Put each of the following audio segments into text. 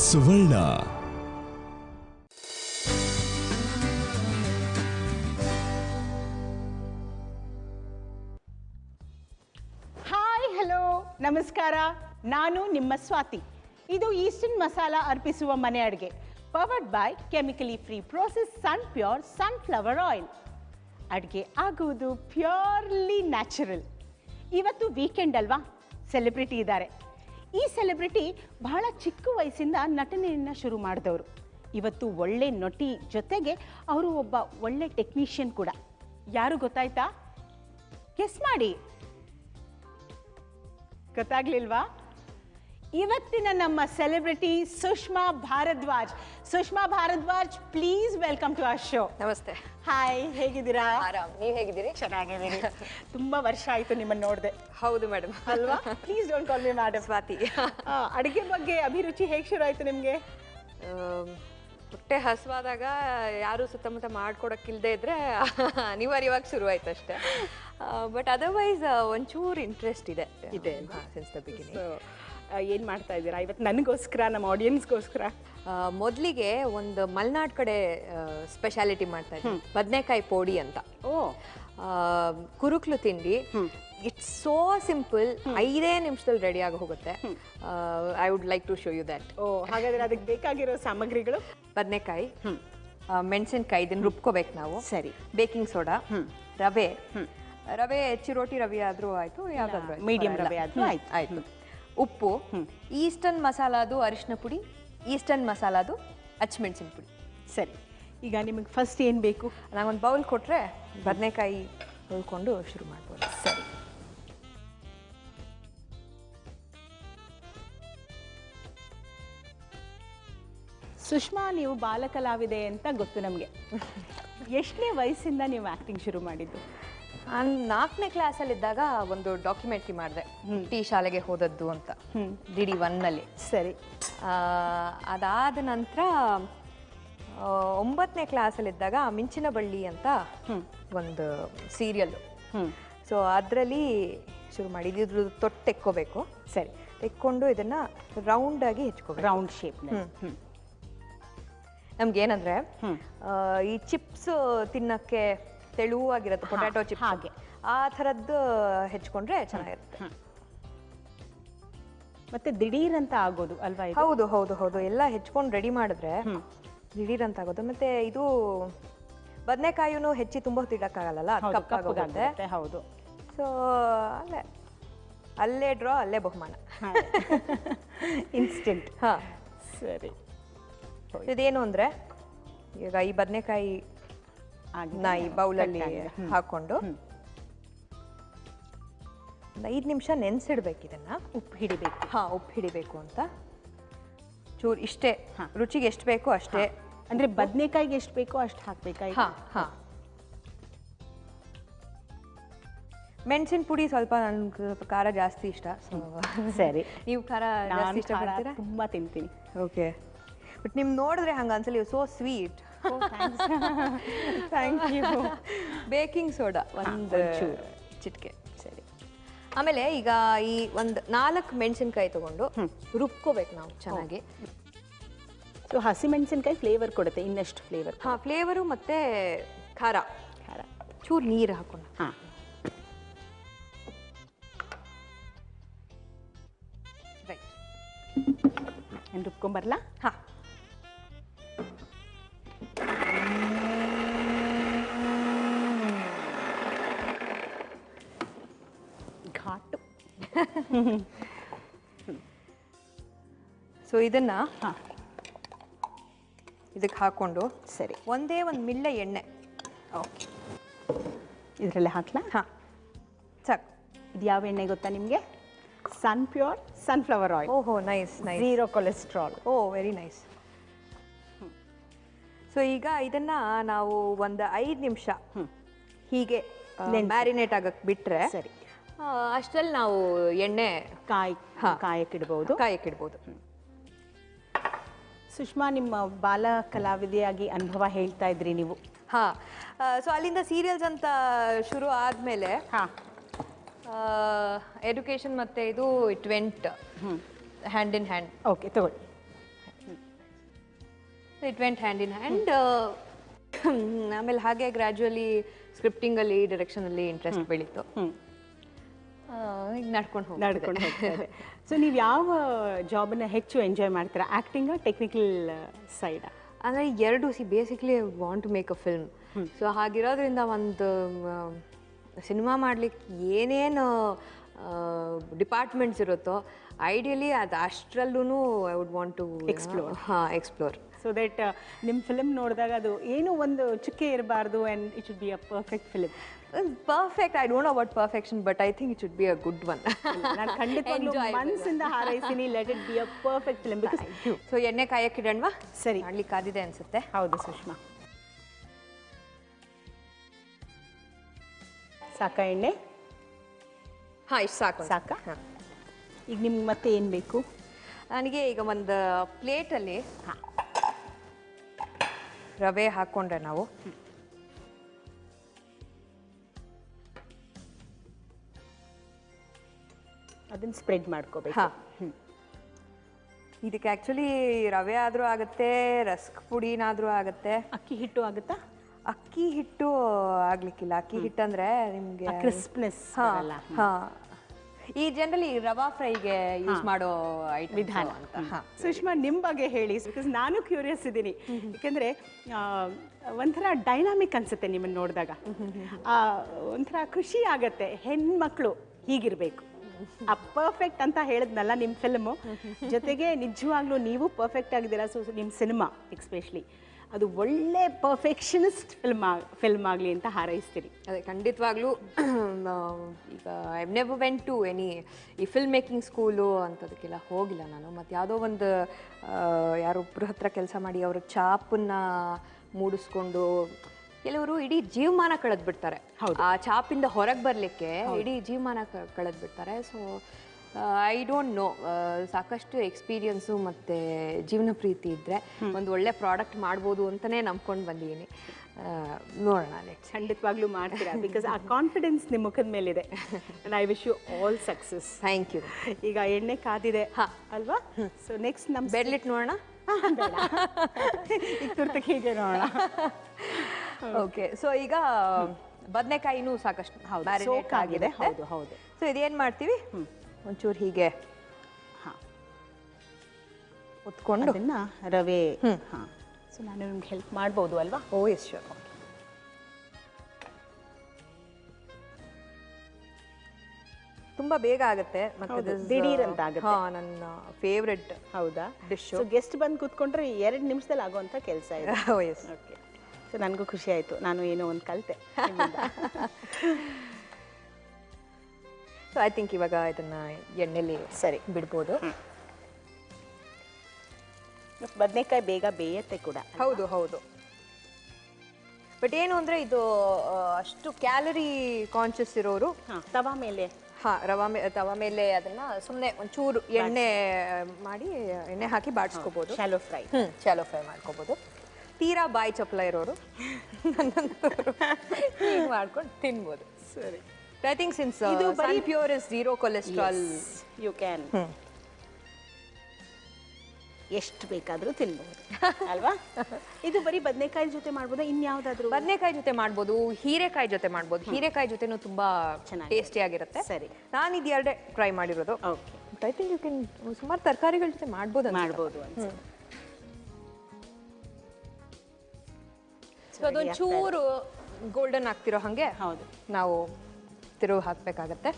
ಸುವರ್ಣ. Hi, hello, ನಮಸ್ಕಾರ. ನಾನು ನಿಮ್ಮ ಸ್ವಾತಿ. ಇದು ಈಸ್ಟರ್ನ್ ಮಸಾಲಾ ಅರ್ಪಿಸುವ ಮನೆ ಅಡುಗೆ, powered by chemically free process sun pure sunflower oil. ಅಡುಗೆ ಆಗುವುದು ಪ್ಯೂರ್ಲಿ ನ್ಯಾಚುರಲ್. ಇವತ್ತು ವೀಕೆಂಡ್ ಅಲ್ವಾ, ಸೆಲೆಬ್ರಿಟಿ ಇದ್ದಾರೆ. ಈ ಸೆಲೆಬ್ರಿಟಿ ಬಹಳ ಚಿಕ್ಕ ವಯಸ್ಸಿಂದ ನಟನೆಯನ್ನು ಶುರು ಮಾಡಿದವರು. ಇವತ್ತು ಒಳ್ಳೆ ನಟಿ ಜೊತೆಗೆ ಅವರು ಒಬ್ಬ ಒಳ್ಳೆ ಟೆಕ್ನಿಷಿಯನ್ ಕೂಡ. ಯಾರು ಗೊತ್ತಾಯ್ತಾ? ಗೆಸ್ ಮಾಡಿ. ಗೊತ್ತಾಗ್ಲಿಲ್ವಾ? ಇವತ್ತಿನ ನಮ್ಮ celebrity Sushma Bharadwaj. Sushma Bharadwaj, please welcome to our show. ನಮಸ್ತೆ. ಹಾಯ್, ಹೇಗಿದ್ದೀರಾ? ಆರಾಮ್, ನೀವು ಹೇಗಿದ್ದೀರಿ? ಚೆನ್ನಾಗಿದ್ದೀನಿ. ತುಂಬಾ ವರ್ಷ ಆಯ್ತು ನಿಮ್ಮನ್ನು ನೋಡಿದೆ. ಹೌದು ಮೇಡಮ್. ಅಲ್ವಾ? Please don't call me madam. Swathi. ಅಡುಗೆ ಬಗ್ಗೆ ಅಭಿರುಚಿ ಹೇಗೆ ಶುರು ಆಯ್ತು ನಿಮಗೆ? ಹೊಟ್ಟೆ ಹಸುವಾದಾಗ ಯಾರು ಸುತ್ತಮುತ್ತ ಮಾಡ್ಕೊಡಕ್ಕಿಲ್ದೇ ಇದ್ರೆ ಅನಿವಾರ್ಯವಾಗಿ ಶುರು ಆಯ್ತು ಅಷ್ಟೇ. ಬಟ್ ಅದರ್ವೈಸ್ ಒಂಚೂರು ಇಂಟ್ರೆಸ್ಟ್ ಇದೆ ಸಿನ್ಸ್ ದ ಬಿಗಿನಿಂಗ್. ಏನು ಮಾಡ್ತಾ ಇದ್ದೀರಾ ಇವತ್ತು ನನಗೋಸ್ಕರ, ನಮ್ಮ ಆಡಿಯನ್ಸ್ಗೋಸ್ಕರ? ಮೊದಲಿಗೆ ಒಂದು ಮಲೆನಾಡು ಕಡೆ ಸ್ಪೆಷಾಲಿಟಿ ಮಾಡ್ತಾ ಇದ್ದೀನಿ, ಬದನೆಕಾಯಿ ಪೋಡಿ ಅಂತ. ಓ, ಕುರುಕ್ಲು ತಿಂಡಿ. ಇಟ್ಸ್ ಸೋ ಸಿಂಪಲ್, 5 ನಿಮಿಷದಲ್ಲಿ ರೆಡಿ ಆಗಿ ಹೋಗುತ್ತೆ. I would like to show you that. ಓ, ಹಾಗಾದ್ರೆ ಅದಕ್ಕೆ ಬೇಕಾಗಿರೋ ಸಾಮಗ್ರಿಗಳು? ಬದನೆಕಾಯಿ, ಮೆಣಸಿನ್ಕಾಯಿ, ಇದನ್ನ ರುಬ್ಕೋಬೇಕು ನಾವು. ಸರಿ. ಬೇಕಿಂಗ್ ಸೋಡಾ, ರವೆ. ರವೆ ಚಿರೋಟಿ ರವೆ ಆದ್ರೂ ಆಯ್ತು, ಯಾವ್ದಾದ್ರು ಮೀಡಿಯಂ ರವೆ ಆದ್ರೂ ಆಯ್ತು. ಆಯ್ತು. ಉಪ್ಪು, ಈಸ್ಟರ್ನ್ ಮಸಾಲಾದು ಅರಿಶಿನ ಪುಡಿ, ಈಸ್ಟರ್ನ್ ಮಸಾಲಾದು ಹಚ್ಮೆಣಸಿನ ಪುಡಿ. ಸರಿ, ಈಗ ನಿಮಗೆ ಫಸ್ಟ್ ಏನು ಬೇಕು? ನಾವೊಂದು ಬೌಲ್ ಕೊಟ್ಟರೆ ಬದನೆಕಾಯಿ ಹುಳ್ಕೊಂಡು ಶುರು ಮಾಡ್ಬೋದು. ಸರಿ. ಸುಷ್ಮಾ, ನೀವು ಬಾಲಕಲಾವಿದೆ ಅಂತ ಗೊತ್ತು ನಮಗೆ. ಎಷ್ಟನೇ ವಯಸ್ಸಿಂದ ನೀವು ಆ್ಯಕ್ಟಿಂಗ್ ಶುರು ಮಾಡಿದ್ದು? ನಾನು 4ನೇ ಕ್ಲಾಸಲ್ಲಿದ್ದಾಗ ಒಂದು ಡಾಕ್ಯುಮೆಂಟ್ರಿ ಮಾಡಿದೆ, ಟೀ ಶಾಲೆಗೆ ಹೋದದ್ದು ಅಂತ, DD1ನಲ್ಲಿ. ಸರಿ. ಅದಾದ ನಂತರ 9ನೇ ಕ್ಲಾಸಲ್ಲಿದ್ದಾಗ ಮಿಂಚಿನ ಬಳ್ಳಿ ಅಂತ ಒಂದು ಸೀರಿಯಲ್ಲು. ಸೊ ಅದರಲ್ಲಿ ಶುರು ಮಾಡಿದ್ದು. ಇದ್ರ ತೊಟ್ಟು ತೆಕ್ಕೋಬೇಕು. ಸರಿ. ತೆಕ್ಕೊಂಡು ಇದನ್ನು ರೌಂಡಾಗಿ ಹೆಚ್ಕೋಬೇಕು, ರೌಂಡ್ ಶೇಪ್. ನಮ್ಗೇನಂದರೆ ಈ ಚಿಪ್ಸ್ ತಿನ್ನೋಕ್ಕೆ ತೆಳುವಾಗಿರುತ್ತೆ, ಪೊಟ್ಯಾಟೊ ಚಿಪ್ಸ್ ಹಾಗೆ, ಆ ಥರದ್ದು ಹೆಚ್ಕೊಂಡ್ರೆ ಚೆನ್ನಾಗಿರುತ್ತೆ. ಮತ್ತೆ ದಿಢೀರ್ ಅಂತ ಆಗೋದು ಅಲ್ವಾ? ಹೌದು ಹೌದು ಹೌದು. ಎಲ್ಲ ಹೆಚ್ಕೊಂಡು ರೆಡಿ ಮಾಡಿದ್ರೆ ದಿಢೀರ್ ಅಂತ ಆಗೋದು. ಮತ್ತೆ ಇದು ಬದನೆಕಾಯಿನೂ ಹೆಚ್ಚಿ ತುಂಬ ಹೊತ್ತಿಡಕ್ಕಾಗಲ್ಲ, ಕಪ್ಪಾಗುತ್ತೆ. ಹೌದು. ಸೊ ಅಲ್ಲೇ ಡ್ರಾ, ಅಲ್ಲೇ ಬಹುಮಾನ. ಇನ್ಸ್ಟೆಂಟ್. ಹಾಂ, ಸರಿ. ಇದೇನು ಅಂದರೆ, ಈಗ ಈ ಬದನೆಕಾಯಿ ಈ ಬೌಲಲ್ಲಿ ಹಾಕೊಂಡು 5 ನಿಮಿಷ ನೆನೆಸಿಡ್ಬೇಕು ಇದನ್ನ. ಉಪ್ಪು ಹಿಡಿಬೇಕು. ಹಾಂ, ಉಪ್ಪು ಹಿಡಿಬೇಕು ಅಂತ. ಚೂರು ಇಷ್ಟೇ, ರುಚಿಗೆ ಎಷ್ಟು ಬೇಕೋ ಅಷ್ಟೇ. ಅಂದರೆ ಬದನೆಕಾಯಿಗೆ ಎಷ್ಟು ಬೇಕೋ ಅಷ್ಟು ಹಾಕ್ಬೇಕಾಗಿ. ಹಾಂ ಹಾಂ. ಮೆಣಸಿನ ಪುಡಿ ಸ್ವಲ್ಪ, ನನ್ಗೆ ಸ್ವಲ್ಪ ಖಾರ ಜಾಸ್ತಿ ಇಷ್ಟ. ಸರಿ. ನೀವು ಖಾರ ಜಾಸ್ತಿ ಇಷ್ಟಪಡ್ತೀರಾ? ತುಂಬ ತಿಂತೀನಿ. ಓಕೆ. ಬಟ್ ನಿಮ್ಗೆ ನೋಡಿದ್ರೆ ಹಂಗೆ ಅನ್ಸಲ್ಲ, so sweet. Thank you. Baking soda ಒಂದು ಚಿಟಿಕೆ. ಸರಿ. ಆಮೇಲೆ ಈಗ ಈ ಒಂದು 4 ಮೆಣಸಿನ್ಕಾಯಿ ತಗೊಂಡು ರುಬ್ಕೋಬೇಕು ನಾವು ಚೆನ್ನಾಗಿ. ಸೊ ಹಸಿಮೆಣಸಿನ್ಕಾಯಿ ಫ್ಲೇವರ್ ಕೊಡುತ್ತೆ, ಇನ್ನಷ್ಟು ಫ್ಲೇವರ್. ಹಾಂ, ಫ್ಲೇವರು ಮತ್ತು ಖಾರ. ಚೂರು ನೀರು ಹಾಕೊಂಡು. ಹಾಂ. ರೈಟ್. ಏನು ರುಬ್ಕೊಂಬರಲ್ಲ? ಹಾಂ. ಘಾಟು. ಸೊ ಇದನ್ನ ಇದಕ್ಕೆ ಹಾಕೊಂಡು. ಸರಿ. ಒಂದೇ ಒಂದು ಮಿಳ್ಳೆ ಎಣ್ಣೆ. ಓಕೆ. ಇದರಲ್ಲೇ ಹಾಕ್ಲಾ? ಹಾಂ, ಸಾಕು. ಇದು ಯಾವ ಎಣ್ಣೆ ಗೊತ್ತಾ ನಿಮಗೆ? ಸನ್ ಪ್ಯೂರ್ ಸನ್ಫ್ಲವರ್ ಆಯಿಲ್. ಓಹೋ, ನೈಸ್ ನೈಸ್. 0 ಕೊಲೆಸ್ಟ್ರಾಲ್. ಓ, ವೆರಿ ನೈಸ್. ಸೊ ಈಗ ಇದನ್ನ ನಾವು ಒಂದು 5 ನಿಮಿಷ ಹೀಗೆ ಮ್ಯಾರಿನೇಟ್ ಆಗಕ್ಕೆ ಬಿಟ್ಟರೆ, ಸರಿ, ಅಷ್ಟರಲ್ಲಿ ನಾವು ಎಣ್ಣೆ ಕಾಯಕ್ಕಿಡ್ಬೋದು. ಸುಷ್ಮಾ, ನಿಮ್ಮ ಬಾಲ ಕಲಾವಿದೆಯಾಗಿ ಅನುಭವ ಹೇಳ್ತಾ ಇದ್ರಿ ನೀವು. ಹಾಂ. ಸೊ ಅಲ್ಲಿಂದ ಸೀರಿಯಲ್ಸ್ ಅಂತ ಶುರು ಆದಮೇಲೆ ಎಡ್ಯುಕೇಷನ್ ಮತ್ತು ಇದು it went hand in hand. Okay, ತಗೊಳ್ಳಿ. It went hand in hand. ಆಮೇಲೆ ಹಾಗೆ ಗ್ರ್ಯಾಜುವಲಿ ಸ್ಕ್ರಿಪ್ಟಿಂಗಲ್ಲಿ ಡೈರೆಕ್ಷನಲ್ಲಿ ಇಂಟ್ರೆಸ್ಟ್ ಬೆಳೀತು. ಈಗ ನಡ್ಕೊಂಡು ಹೋಗ್ತದೆ. ಸೊ ನೀವು ಯಾವ ಜಾಬನ್ನ ಹೆಚ್ಚು ಎಂಜಾಯ್ ಮಾಡ್ತೀರಾ, ಆ್ಯಕ್ಟಿಂಗಾ ಟೆಕ್ನಿಕಲ್ ಸೈಡಾ? ಅಂದರೆ ಎರಡು basically want to make a film. So ಹಾಗಿರೋದ್ರಿಂದ ಒಂದು ಸಿನಿಮಾ ಮಾಡ್ಲಿಕ್ಕೆ ಏನೇನು ಡಿಪಾರ್ಟ್ಮೆಂಟ್ಸ್ ಇರುತ್ತೋ ಐಡಿಯಲಿ ಅದು ಅಷ್ಟರಲ್ಲೂ I would want to explore. So that ನಿಮ್ಮ ಫಿಲ್ಮ್ ನೋಡಿದಾಗ ಅದು ಏನೂ ಒಂದು ಚುಕ್ಕೆ ಇರಬಾರ್ದು and it should be a perfect film. Perfect, I don't know about perfection, but I think it should be a good one. ನಾನು ಖಂಡಿತವಾಗ್ಲೂ ಮನಸ್ಸಿಂದ ಹಾರೈಸ್ತೀನಿ, let it be a perfect film. Because so ಎಣ್ಣೆ ಕಾಯಕ್ಕಿಡೋಣವಾ? ಸರಿ, ಮಾಡ್ಲಿಕ್ಕೆ ಕಾದಿದೆ ಅನ್ಸುತ್ತೆ. ಹೌದು ಸುಷ್ಮಾ. ಸಾಕಾ ಎಣ್ಣೆ? ಹಾಂ, ಇಷ್ಟು ಸಾಕು. ಸಾಕಾ? ಈಗ ನಿಮ್ಗೆ ಮತ್ತೆ ಏನು ಬೇಕು? ನನಗೆ ಈಗ ಒಂದು ಪ್ಲೇಟಲ್ಲಿ ರವೆ ಹಾಕ್ಕೊಂಡ್ರೆ ನಾವು ಅದನ್ನು ಸ್ಪ್ರೆಡ್ ಮಾಡ್ಕೋಬೇಕು. ಹಾಂ, ಇದಕ್ಕೆ ಆ್ಯಕ್ಚುಲಿ ರವೆ ಆದರೂ ಆಗುತ್ತೆ, ರಸ್ಕ್ ಪುಡಿನಾದರೂ ಆಗುತ್ತೆ. ಅಕ್ಕಿ ಹಿಟ್ಟು ಆಗುತ್ತಾ? ಅಕ್ಕಿ ಹಿಟ್ಟು ಆಗ್ಲಿಕ್ಕಿಲ್ಲ. ಅಕ್ಕಿ ಹಿಟ್ಟು ಅಂದರೆ ನಿಮಗೆ ಕ್ರಿಸ್ಪ್ನೆಸ್. ಹಾಂ, ಈ ಜನರಲಿ ರವಾ ಫ್ರೈಗೆ ಯೂಸ್ ಮಾಡೋ ವಿಧಾನ ಅಂತ. ಸುಷ್ಮಾ, ನಿಮ್ಮ ಬಗ್ಗೆ ಹೇಳಿ, ಬಿಕಾಸ್ ನಾನು ಕ್ಯೂರಿಯಸ್ ಇದ್ದೀನಿ. ಯಾಕೆಂದರೆ ಒಂಥರ ಡೈನಾಮಿಕ್ ಅನಿಸುತ್ತೆ ನಿಮ್ಮನ್ನು ನೋಡಿದಾಗ. ಒಂಥರ ಖುಷಿ ಆಗತ್ತೆ, ಹೆಣ್ಮಕ್ಳು ಹೀಗಿರಬೇಕು. ಆ ಪರ್ಫೆಕ್ಟ್ ಅಂತ ಹೇಳಿದ್ನಲ್ಲ ನಿಮ್ಮ ಫಿಲ್ಮು, ಜೊತೆಗೆ ನಿಜವಾಗ್ಲೂ ನೀವು ಪರ್ಫೆಕ್ಟ್ ಆಗಿದ್ದೀರಾ. ಸೊ ನಿಮ್ಮ ಸಿನಿಮಾ ಎಕ್ಸ್ಪೆಷಲಿ ಅದು ಒಳ್ಳೆ ಪರ್ಫೆಕ್ಷನಿಸ್ಟ್ ಫಿಲ್ಮ್ ಆಗಲಿ ಅಂತ ಹಾರೈಸ್ತೀರಿ. ಅದೇ ಖಂಡಿತವಾಗ್ಲೂ. ಈಗ I never went to any ಈ ಫಿಲ್ಮ್ ಮೇಕಿಂಗ್ ಸ್ಕೂಲು ಅಂಥದಕ್ಕೆಲ್ಲ ಹೋಗಿಲ್ಲ ನಾನು. ಮತ್ತು ಯಾವುದೋ ಒಂದು ಯಾರೊಬ್ಬರ ಹತ್ರ ಕೆಲಸ ಮಾಡಿ ಅವ್ರ ಛಾಪನ್ನು ಮೂಡಿಸ್ಕೊಂಡು ಕೆಲವರು ಇಡೀ ಜೀವಮಾನ ಕಳೆದ್ಬಿಡ್ತಾರೆ. ಆ ಛಾಪಿಂದ ಹೊರಗೆ ಬರಲಿಕ್ಕೆ ಇಡೀ ಜೀವಮಾನ ಕಳೆದ್ಬಿಡ್ತಾರೆ. ಸೊ ಐ ಡೋಂಟ್ ನೋ, ಸಾಕಷ್ಟು ಎಕ್ಸ್ಪೀರಿಯನ್ಸು ಮತ್ತು ಜೀವನ ಪ್ರೀತಿ ಇದ್ದರೆ ಒಂದು ಒಳ್ಳೆ ಪ್ರಾಡಕ್ಟ್ ಮಾಡ್ಬೋದು ಅಂತಲೇ ನಂಬ್ಕೊಂಡು ಬಂದಿದ್ದೀನಿ. ನೋಡೋಣ, ಖಂಡಿತವಾಗ್ಲೂ ಮಾಡ್ತೀರಾ. ಬಿಕಾಸ್ ಆ ಕಾನ್ಫಿಡೆನ್ಸ್ ನಿಮ್ಮ ಮುಖದ ಮೇಲಿದೆ. And I wish you all success. Thank you. ಈಗ ಎಣ್ಣೆ ಕಾದಿದೆ ಅಲ್ವಾ? ಸೊ ನೆಕ್ಸ್ಟ್ ನಮ್ಮ ಬೆಡ್ಲಿಟ್ಟು ನೋಡೋಣ. ಈಗ ತುರ್ತಕ್ಕೆ ಹೀಗೆ ನೋಡೋಣ. ಓಕೆ, ಸೊ ಈಗ ಬದನೆಕಾಯಿನೂ ಸಾಕಷ್ಟು ಆಗಿದೆ. ಹೌದು ಹೌದು. ಸೊ ಇದೇನು ಮಾಡ್ತೀವಿ, ಒಂಚೂರು ಹೀಗೆ ಹೊತ್ಕೊಂಡು ಅದನ್ನ ರವೆ. ಹಾಂ, ಸೊ ನಾನು ನಿಮ್ಗೆ ಹೆಲ್ಪ್ ಮಾಡ್ಬೋದು ಅಲ್ವಾ? ಓ ಎಸ್, ಶ್ಯೂರ್. ತುಂಬ ಬೇಗ ಆಗುತ್ತೆ ಮತ್ತು ದಿಢೀರ್ ಅಂತ ಆಗುತ್ತೆ. ಹಾಂ, ನನ್ನ ಫೇವ್ರೆಟ್. ಹೌದಾ? ಡಿಶ್. ಸೊ ಗೆಸ್ಟ್ ಬಂದು ಕೂತ್ಕೊಂಡ್ರೆ 2 ನಿಮಿಷದಲ್ಲಿ ಆಗುವಂಥ ಕೆಲಸ ಇದೆ. ಓ ಎಸ್. ಓಕೆ, ಸೊ ನನಗೂ ಖುಷಿ ಆಯಿತು, ನಾನು ಏನೋ ಒಂದು ಕಲಿತೆ. ಸೊ ಐ ಥಿಂಕ್ ಇವಾಗ ಇದನ್ನು ಎಣ್ಣೆಲಿ ಸರಿ ಬಿಡ್ಬೋದು. ಬದನೆಕಾಯಿ ಬೇಗ ಬೇಯತ್ತೆ ಕೂಡ. ಹೌದು ಹೌದು. ಬಟ್ ಏನು ಅಂದರೆ ಇದು ಅಷ್ಟು ಕ್ಯಾಲರಿ ಕಾನ್ಷಿಯಸ್ ಇರೋರು ತವಾ ಮೇಲೆ ತವ ಮೇಲೆ ಅದನ್ನು ಸುಮ್ಮನೆ ಒಂಚೂರು ಎಣ್ಣೆ ಮಾಡಿ ಎಣ್ಣೆ ಹಾಕಿ ಬಾಡಿಸ್ಕೋಬೋದು. Shallow fry. ಶಾಲೋ ಫ್ರೈ ಮಾಡ್ಕೋಬೋದು. ತೀರಾ ಬಾಯಿ ಚಪ್ಪಲ ಇರೋರು ಹೀಗೆ ಮಾಡ್ಕೊಂಡು ತಿನ್ಬೋದು. ಸರಿ. ಐ ಥಿಂಕ್ ಸಿನ್ಸ್ ಇದು ಬರೀ pure is zero cholesterol, you can ಎಷ್ಟು ಬೇಕಾದರೂ ತಿನ್ಬಹುದು ಅಲ್ವಾ? ಇದು ಬರೀ ಬದನೆಕಾಯಿ ಜೊತೆ ಮಾಡ್ಬೋದಾ, ಇನ್ಯಾವುದಾದ್ರೂ? ಬದನೆಕಾಯಿ ಜೊತೆ ಮಾಡ್ಬೋದು, ಹೀರೆಕಾಯಿ ಜೊತೆ ಮಾಡ್ಬೋದು. ಹೀರೆಕಾಯಿ ಜೊತೆನೂ ತುಂಬಾ ಟೇಸ್ಟಿ ಆಗಿರುತ್ತೆ. ಸರಿ, ನಾನು ಇದು ಎರಡೇ ಟ್ರೈ ಮಾಡಿರೋದು. Okay. But I think you can ಸುಮಾರು ತರಕಾರಿಗಳ ಜೊತೆ ಮಾಡ್ಬೋದು ಅನ್ಸುತ್ತೆ. ಸೊ ಅದೊಂದು ಚೂರು ಗೋಲ್ಡನ್ ಆಗ್ತಿರೋ ಹಾಗೆ ಹೌದು ನಾವು ತಿರುವು ಹಾಕಬೇಕಾಗತ್ತೆ.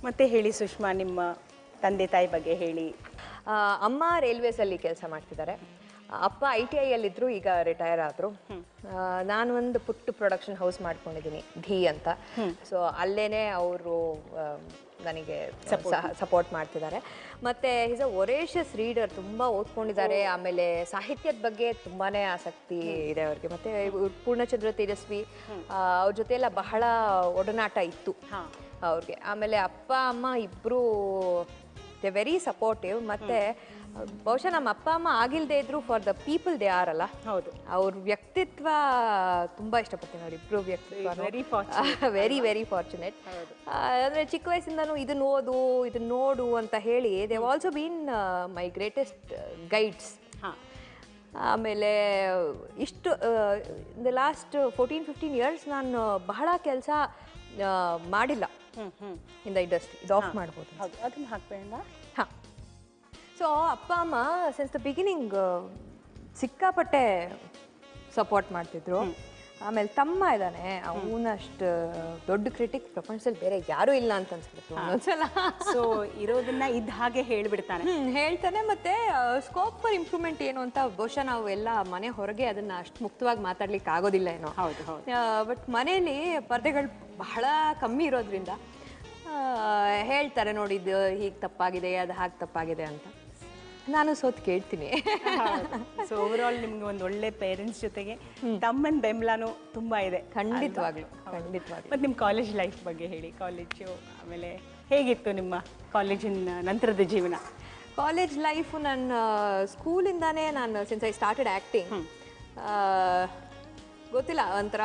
ಮತ್ತೆ ಹೇಳಿ ಸುಷ್ಮಾ, ನಿಮ್ಮ ತಂದೆ ತಾಯಿ ಬಗ್ಗೆ ಹೇಳಿ. ಅಮ್ಮ ರೈಲ್ವೇಸಲ್ಲಿ ಕೆಲಸ ಮಾಡ್ತಿದ್ದಾರೆ. ಅಪ್ಪ ITI ಯಲ್ಲಿದ್ದರು, ಈಗ ರಿಟೈರ್ ಆದರು. ನಾನು ಒಂದು ಪುಟ್ಟ ಪ್ರೊಡಕ್ಷನ್ ಹೌಸ್ ಮಾಡ್ಕೊಂಡಿದ್ದೀನಿ, ಧೀ ಅಂತ. ಸೊ ಅಲ್ಲೇ ಅವರು ನನಗೆ ಸಪೋರ್ಟ್ ಮಾಡ್ತಿದ್ದಾರೆ. ಮತ್ತು ಈಸ್ ಅ ವೊರೇಷಿಯಸ್ ರೀಡರ್, ತುಂಬ ಓದ್ಕೊಂಡಿದ್ದಾರೆ. ಆಮೇಲೆ ಸಾಹಿತ್ಯದ ಬಗ್ಗೆ ತುಂಬಾ ಆಸಕ್ತಿ ಇದೆ ಅವ್ರಿಗೆ. ಮತ್ತು ಪೂರ್ಣಚಂದ್ರ ತೇಜಸ್ವಿ ಅವ್ರ ಜೊತೆ ಎಲ್ಲ ಬಹಳ ಒಡನಾಟ ಇತ್ತು ಅವ್ರಿಗೆ. ಆಮೇಲೆ ಅಪ್ಪ ಅಮ್ಮ ಇಬ್ಬರು ದೆ ವೆರಿ ಸಪೋರ್ಟಿವ್. ಮತ್ತು ಬಹುಶಃ ನಮ್ಮ ಅಪ್ಪ ಅಮ್ಮ ಆಗಿಲ್ದೇ ಇದ್ರು for the people they are ಅಲ್ಲ. ಹೌದು. ಅವ್ರ ವ್ಯಕ್ತಿತ್ವ ತುಂಬಾ ಇಷ್ಟಪಡ್ತೀನಿ ನೋಡಿ, ಇಬ್ರು ವ್ಯಕ್ತಿತ್ವ ವೆರಿ ವೆರಿ ವೆರಿ ಫಾರ್ಚುನೇಟ್. ಅಂದರೆ ಚಿಕ್ಕ ವಯಸ್ಸಿಂದನೂ ಇದನ್ನ ಓದು ಇದನ್ನ ನೋಡು ಅಂತ ಹೇಳಿ they have also bean my greatest guides. ಆಮೇಲೆ ಇಷ್ಟು ದ ಲಾಸ್ಟ್ 14-15 ಇಯರ್ಸ್ ನಾನು ಬಹಳ ಕೆಲಸ ಮಾಡಿಲ್ಲ ಇನ್ ದ ಇಂಡಸ್ಟ್ರಿ. ಇದು ಆಫ್ ಮಾಡ್ಬೋದು. ಅದನ್ನ ಹಾಕ್ಬೇಡ. ಹಾಂ, ಸೊ ಅಪ್ಪ ಅಮ್ಮ ಸಿನ್ಸ್ ದ ಬಿಗಿನಿಂಗ್ ಸಿಕ್ಕಾಪಟ್ಟೆ ಸಪೋರ್ಟ್ ಮಾಡ್ತಿದ್ರು. ಆಮೇಲೆ ತಮ್ಮ ಇದ್ದಾನೆ, ಅವನಷ್ಟು ದೊಡ್ಡ ಕ್ರಿಟಿಕ್ ಪ್ರಪಂಚದಲ್ಲಿ ಬೇರೆ ಯಾರೂ ಇಲ್ಲ ಅಂತ ಅನ್ಸ್ಬಿಡ್ತು ಒಂದೊಂದ್ಸಲ. ಸೊ ಇರೋದನ್ನ ಇದ್ದ ಹಾಗೆ ಹೇಳ್ಬಿಡ್ತಾನೆ. ಹೇಳ್ತಾನೆ. ಮತ್ತೆ ಸ್ಕೋಪ್ ಫಾರ್ ಇಂಪ್ರೂವ್ಮೆಂಟ್ ಏನು ಅಂತ ಬಹುಶಃ ನಾವು ಎಲ್ಲ ಮನೆ ಹೊರಗೆ ಅದನ್ನ ಅಷ್ಟು ಮುಕ್ತವಾಗಿ ಮಾತಾಡ್ಲಿಕ್ಕೆ ಆಗೋದಿಲ್ಲ ಏನೋ. ಹೌದು ಹೌದು. ಬಟ್ ಮನೆಯಲ್ಲಿ ಪರ್ದೆಗಳು ಬಹಳ ಕಮ್ಮಿ ಇರೋದ್ರಿಂದ ಹೇಳ್ತಾರೆ ನೋಡಿ, ಇದು ಹೀಗೆ ತಪ್ಪಾಗಿದೆ, ಅದು ಹಾಗೆ ತಪ್ಪಾಗಿದೆ ಅಂತ. ನಾನು ಸೋತ್ ಕೇಳ್ತೀನಿ. ಸೊ ಓವರ್ ಆಲ್ ನಿಮ್ಗೆ ಒಂದು ಒಳ್ಳೆ ಪೇರೆಂಟ್ಸ್ ಜೊತೆಗೆ ತಮ್ಮನ ಬೆಂಬಲನೂ ತುಂಬಾ ಇದೆ. ಖಂಡಿತವಾಗ್ಲು ಖಂಡಿತವಾಗ್ಲು. ಮತ್ತು ನಿಮ್ಮ ಕಾಲೇಜ್ ಲೈಫ್ ಬಗ್ಗೆ ಹೇಳಿ. ಕಾಲೇಜು ಆಮೇಲೆ ಹೇಗಿತ್ತು ನಿಮ್ಮ ಕಾಲೇಜಿನ ನಂತರದ ಜೀವನ? ಕಾಲೇಜ್ ಲೈಫು ನನ್ನ ಸ್ಕೂಲಿಂದಾನೇ, ನಾನು ಸಿನ್ಸ್ ಐ ಸ್ಟಾರ್ಟೆಡ್ ಆ್ಯಕ್ಟಿಂಗ್, ಗೊತ್ತಿಲ್ಲ, ಒಂಥರ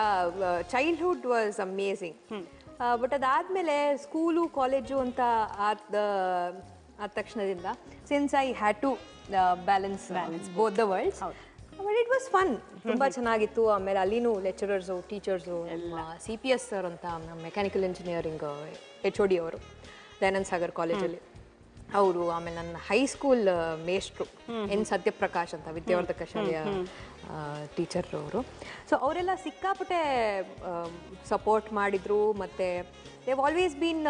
ಚೈಲ್ಡ್ಹುಡ್ ವಾಸ್ ಅಮೇಝಿಂಗ್. ಬಟ್ ಅದಾದಮೇಲೆ ಸ್ಕೂಲು ಕಾಲೇಜು ಅಂತ ಆದ ತಕ್ಷಣದಿಂದ since I had to balance both the worlds, but it was fun. ತುಂಬ ಚೆನ್ನಾಗಿತ್ತು. ಆಮೇಲೆ ಅಲ್ಲಿನೂ ಲೆಕ್ಚರರ್ಸು, ಟೀಚರ್ಸು, CPS ಸರ್ ಅಂತ ನಮ್ಮ ಮೆಕ್ಯಾನಿಕಲ್ ಇಂಜಿನಿಯರಿಂಗ್ HOD ಅವರು ದಯಾನಂದ ಸಾಗರ್ ಕಾಲೇಜಲ್ಲಿ ಅವರು. ಆಮೇಲೆ ನನ್ನ ಹೈಸ್ಕೂಲ್ ಮೇಷ್ಟ್ರು N ಸತ್ಯಪ್ರಕಾಶ್ ಅಂತ ವಿದ್ಯಾವರ್ಧಕ ಶಾಲೆಯ ಟೀಚರ್ ಅವರು. ಸೊ ಅವರೆಲ್ಲ ಸಿಕ್ಕಾಪಟ್ಟೆ ಸಪೋರ್ಟ್ ಮಾಡಿದರು. ಮತ್ತು ದೇವ್ ಆಲ್ವೇಸ್ ಬೀನ್,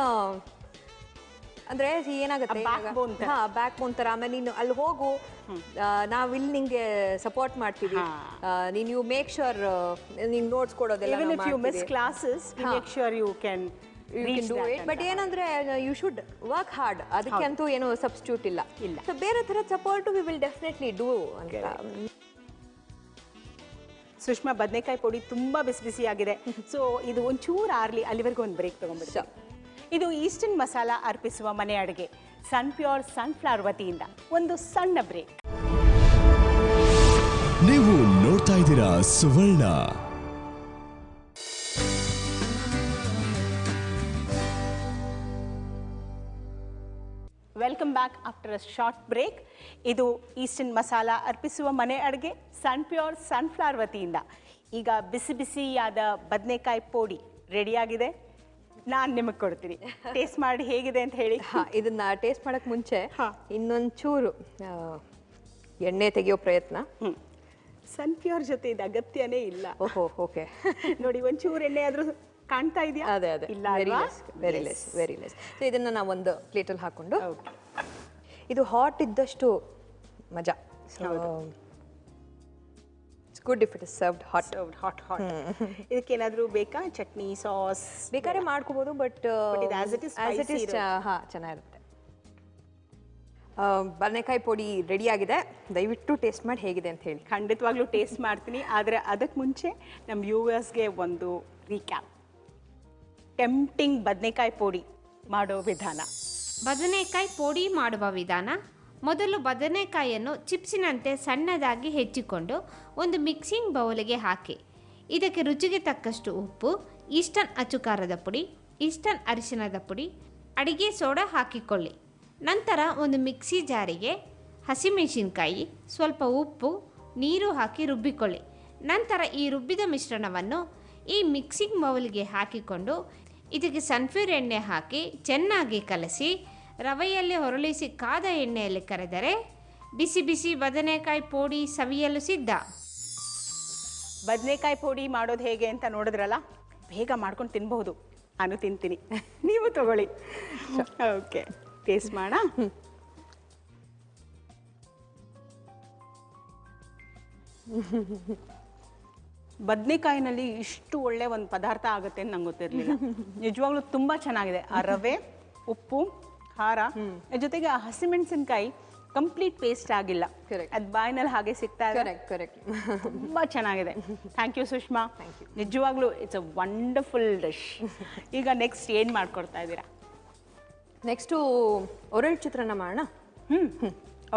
ಅಂದರೆ ಏನಾಗುತ್ತೆ, ಬ್ಯಾಕ್ ಬೋನ್ ಥರ. ಆಮೇಲೆ ನೀನು ಅಲ್ಲಿ ಹೋಗು, ನಾವು ಇಲ್ಲಿ ನಿಂಗೆ ಸಪೋರ್ಟ್ ಮಾಡ್ತೀವಿ, ನೀನು ಯು ಮೇಕ್ ಶ್ಯೂರ್ ನೀನು ನೋಟ್ಸ್ ಕೊಡೋದೆಲ್ಲ ಬಟ್ ಏನಂದ್ರೆ ಯು ಶುಡ್ ವರ್ಕ್ ಹಾರ್ಡ್. ಅದಕ್ಕೆ ಅಂತೂ ಏನು ಸಬ್ಸ್ಟಿಟ್ಯೂಟ್ ಇಲ್ಲ. ಸೊ ಬೇರೆ ಥರದ support we will definitely do ಅಂತ. ಸುಷ್ಮಾ, ಬದನೆಕಾಯಿ ಪುಡಿ ತುಂಬಾ ಬಿಸಿ ಬಿಸಿ ಆಗಿದೆ. ಸೊ ಇದು ಒಂಚೂರು ಆರ್ಲಿ, ಅಲ್ಲಿವರೆಗೂ ಒಂದು ಬ್ರೇಕ್ ತಗೊಂಡ್ಬಿಡ್ತೀವಿ. ಇದು ಈಸ್ಟರ್ನ್ ಮಸಾಲ ಅರ್ಪಿಸುವ ಮನೆ ಅಡುಗೆ ಸನ್ ಪ್ಯೂರ್ ಸನ್ಫ್ಲವರ್ ವತಿಯಿಂದ ಒಂದು ಸಣ್ಣ ಬ್ರೇಕ್. ನೀವು ನೋಡ್ತಾ ಇದ್ದೀರಾ Suvarna. Welcome back after a short break. ಇದು ಈಸ್ಟರ್ನ್ ಮಸಾಲ ಅರ್ಪಿಸುವ ಮನೆ ಅಡುಗೆ ಸನ್ ಪ್ಯೂರ್ ಸನ್ಫ್ಲವರ್ ವತಿಯಿಂದ. ಈಗ ಬಿಸಿ ಬಿಸಿಯಾದ ಬದನೆಕಾಯಿ ಪೋಡಿ ರೆಡಿಯಾಗಿದೆ. ನಾನು ನಿಮಗೆ ಕೊಡ್ತೀನಿ, ಟೇಸ್ಟ್ ಮಾಡಿ ಹೇಗಿದೆ ಅಂತ ಹೇಳಿ. ಇದನ್ನ ಟೇಸ್ಟ್ ಮಾಡಕ್ ಮುಂಚೆ ಇನ್ನೊಂಚೂರು ಎಣ್ಣೆ ತೆಗೆಯೋ ಪ್ರಯತ್ನ. ಸನ್ ಪ್ಯೂರ್ ಜೊತೆ ಇದು ಅಗತ್ಯನೇ ಇಲ್ಲ. ಓಹೋ, ಓಕೆ. ನೋಡಿ, ಒಂಚೂರು ಎಣ್ಣೆ ಆದ್ರೂ ಕಾಣ್ತಾ ಇದೆಯಾ? ಅದೇ ಅದೇ, ಇಲ್ಲ, ವೆರಿ ಲೆಸ್. ಸೊ ಇದನ್ನ ನಾವು ಒಂದು ಪ್ಲೇಟಲ್ಲಿ ಹಾಕೊಂಡು, ಇದು ಹಾಟ್ ಇದ್ದಷ್ಟು ಮಜಾ. Good if it is served hot. ಇದಕ್ಕೆ ಏನಾದರೂ ಬೇಕಾ? ಚಟ್ನಿ, ಸಾಸ್ ಬೇಕಾದ್ರೆ ಮಾಡ್ಕೋಬಹುದು, ಬಟ್ ಆಸ್ ಇಟ್ ಇಸ್ ಚೆನ್ನಾಗಿರುತ್ತೆ. ಬದನೆಕಾಯಿ ಪುಡಿ ರೆಡಿ ಆಗಿದೆ. ದಯವಿಟ್ಟು ಟೇಸ್ಟ್ ಮಾಡಿ ಹೇಗಿದೆ ಅಂತ ಹೇಳಿ. ಖಂಡಿತವಾಗ್ಲೂ ಟೇಸ್ಟ್ ಮಾಡ್ತೀನಿ. ಆದರೆ ಅದಕ್ಕೆ ಮುಂಚೆ ನಮ್ಮ ವ್ಯೂವರ್ಸ್ಗೆ ಒಂದು ರೀಕ್ಯಾಪ್. ಟೆಂಪ್ಟಿಂಗ್ ಬದನೆಕಾಯಿ ಪುಡಿ ಮಾಡೋ ವಿಧಾನ. ಬದನೆಕಾಯಿ ಪುಡಿ ಮಾಡುವ ವಿಧಾನ: ಮೊದಲು ಬದನೆಕಾಯಿಯನ್ನು ಚಿಪ್ಸಿನಂತೆ ಸಣ್ಣದಾಗಿ ಹೆಚ್ಚಿಕೊಂಡು ಒಂದು ಮಿಕ್ಸಿಂಗ್ ಬೌಲಿಗೆ ಹಾಕಿ. ಇದಕ್ಕೆ ರುಚಿಗೆ ತಕ್ಕಷ್ಟು ಉಪ್ಪು, ಈಸ್ಟರ್ನ್ ಅಚ್ಚುಕಾರದ ಪುಡಿ, ಈಸ್ಟರ್ನ್ ಅರಿಶಿಣದ ಪುಡಿ, ಅಡಿಗೆ ಸೋಡಾ ಹಾಕಿಕೊಳ್ಳಿ. ನಂತರ ಒಂದು ಮಿಕ್ಸಿ ಜಾರಿಗೆ ಹಸಿಮೆಣಸಿನಕಾಯಿ, ಸ್ವಲ್ಪ ಉಪ್ಪು, ನೀರು ಹಾಕಿ ರುಬ್ಬಿಕೊಳ್ಳಿ. ನಂತರ ಈ ರುಬ್ಬಿದ ಮಿಶ್ರಣವನ್ನು ಈ ಮಿಕ್ಸಿಂಗ್ ಬೌಲ್ಗೆ ಹಾಕಿಕೊಂಡು ಇದಕ್ಕೆ ಸನ್ಫ್ಲವರ್ ಎಣ್ಣೆ ಹಾಕಿ ಚೆನ್ನಾಗಿ ಕಲಸಿ ರವೆಯಲ್ಲಿ ಹೊರಳಿಸಿ ಕಾದ ಎಣ್ಣೆಯಲ್ಲಿ ಕರೆದರೆ ಬಿಸಿ ಬಿಸಿ ಬದನೆಕಾಯಿ ಪುಡಿ ಸವಿಯಲು ಸಿದ್ಧ. ಬದನೆಕಾಯಿ ಪುಡಿ ಮಾಡೋದು ಹೇಗೆ ಅಂತ ನೋಡಿದ್ರಲ್ಲ, ಬೇಗ ಮಾಡ್ಕೊಂಡು ತಿನ್ಬಹುದು. ನಾನು ತಿಂತೀನಿ, ನೀವು ತಗೊಳ್ಳಿ. ಓಕೆ, ಟೇಸ್ಟ್ ಮಾಡ. ಬದನೆಕಾಯಿನಲ್ಲಿ ಇಷ್ಟು ಒಳ್ಳೆ ಒಂದು ಪದಾರ್ಥ ಆಗುತ್ತೆ ಅಂತ ನಂಗೆ ಗೊತ್ತಿರಲಿಲ್ಲ. ನಿಜವಾಗ್ಲೂ ತುಂಬ ಚೆನ್ನಾಗಿದೆ. ಆ ರವೆ, ಉಪ್ಪು, ಖಾರ, ಜೊತೆಗೆ ಆ ಹಸಿಮೆಣಸಿನಕಾಯಿ ಕಂಪ್ಲೀಟ್ ಪೇಸ್ಟ್ ಆಗಿಲ್ಲ. ಅದು ಬಾಯಿನಲ್ಲಿ ಹಾಗೆ ಸಿಗ್ತಾ ಇದೆ. ತುಂಬ ಚೆನ್ನಾಗಿದೆ. Thank you Sushma. ನಿಜವಾಗ್ಲೂ ಇಟ್ಸ್ ಅ ವಂಡರ್ಫುಲ್ ಡಿಶ್. ಈಗ ನೆಕ್ಸ್ಟ್ ಏನು ಮಾಡ್ಕೊಡ್ತಾ ಇದ್ದೀರಾ? ನೆಕ್ಸ್ಟು ಒರಳು ಚಿತ್ರಾನ್ನ ಮಾಡೋಣ.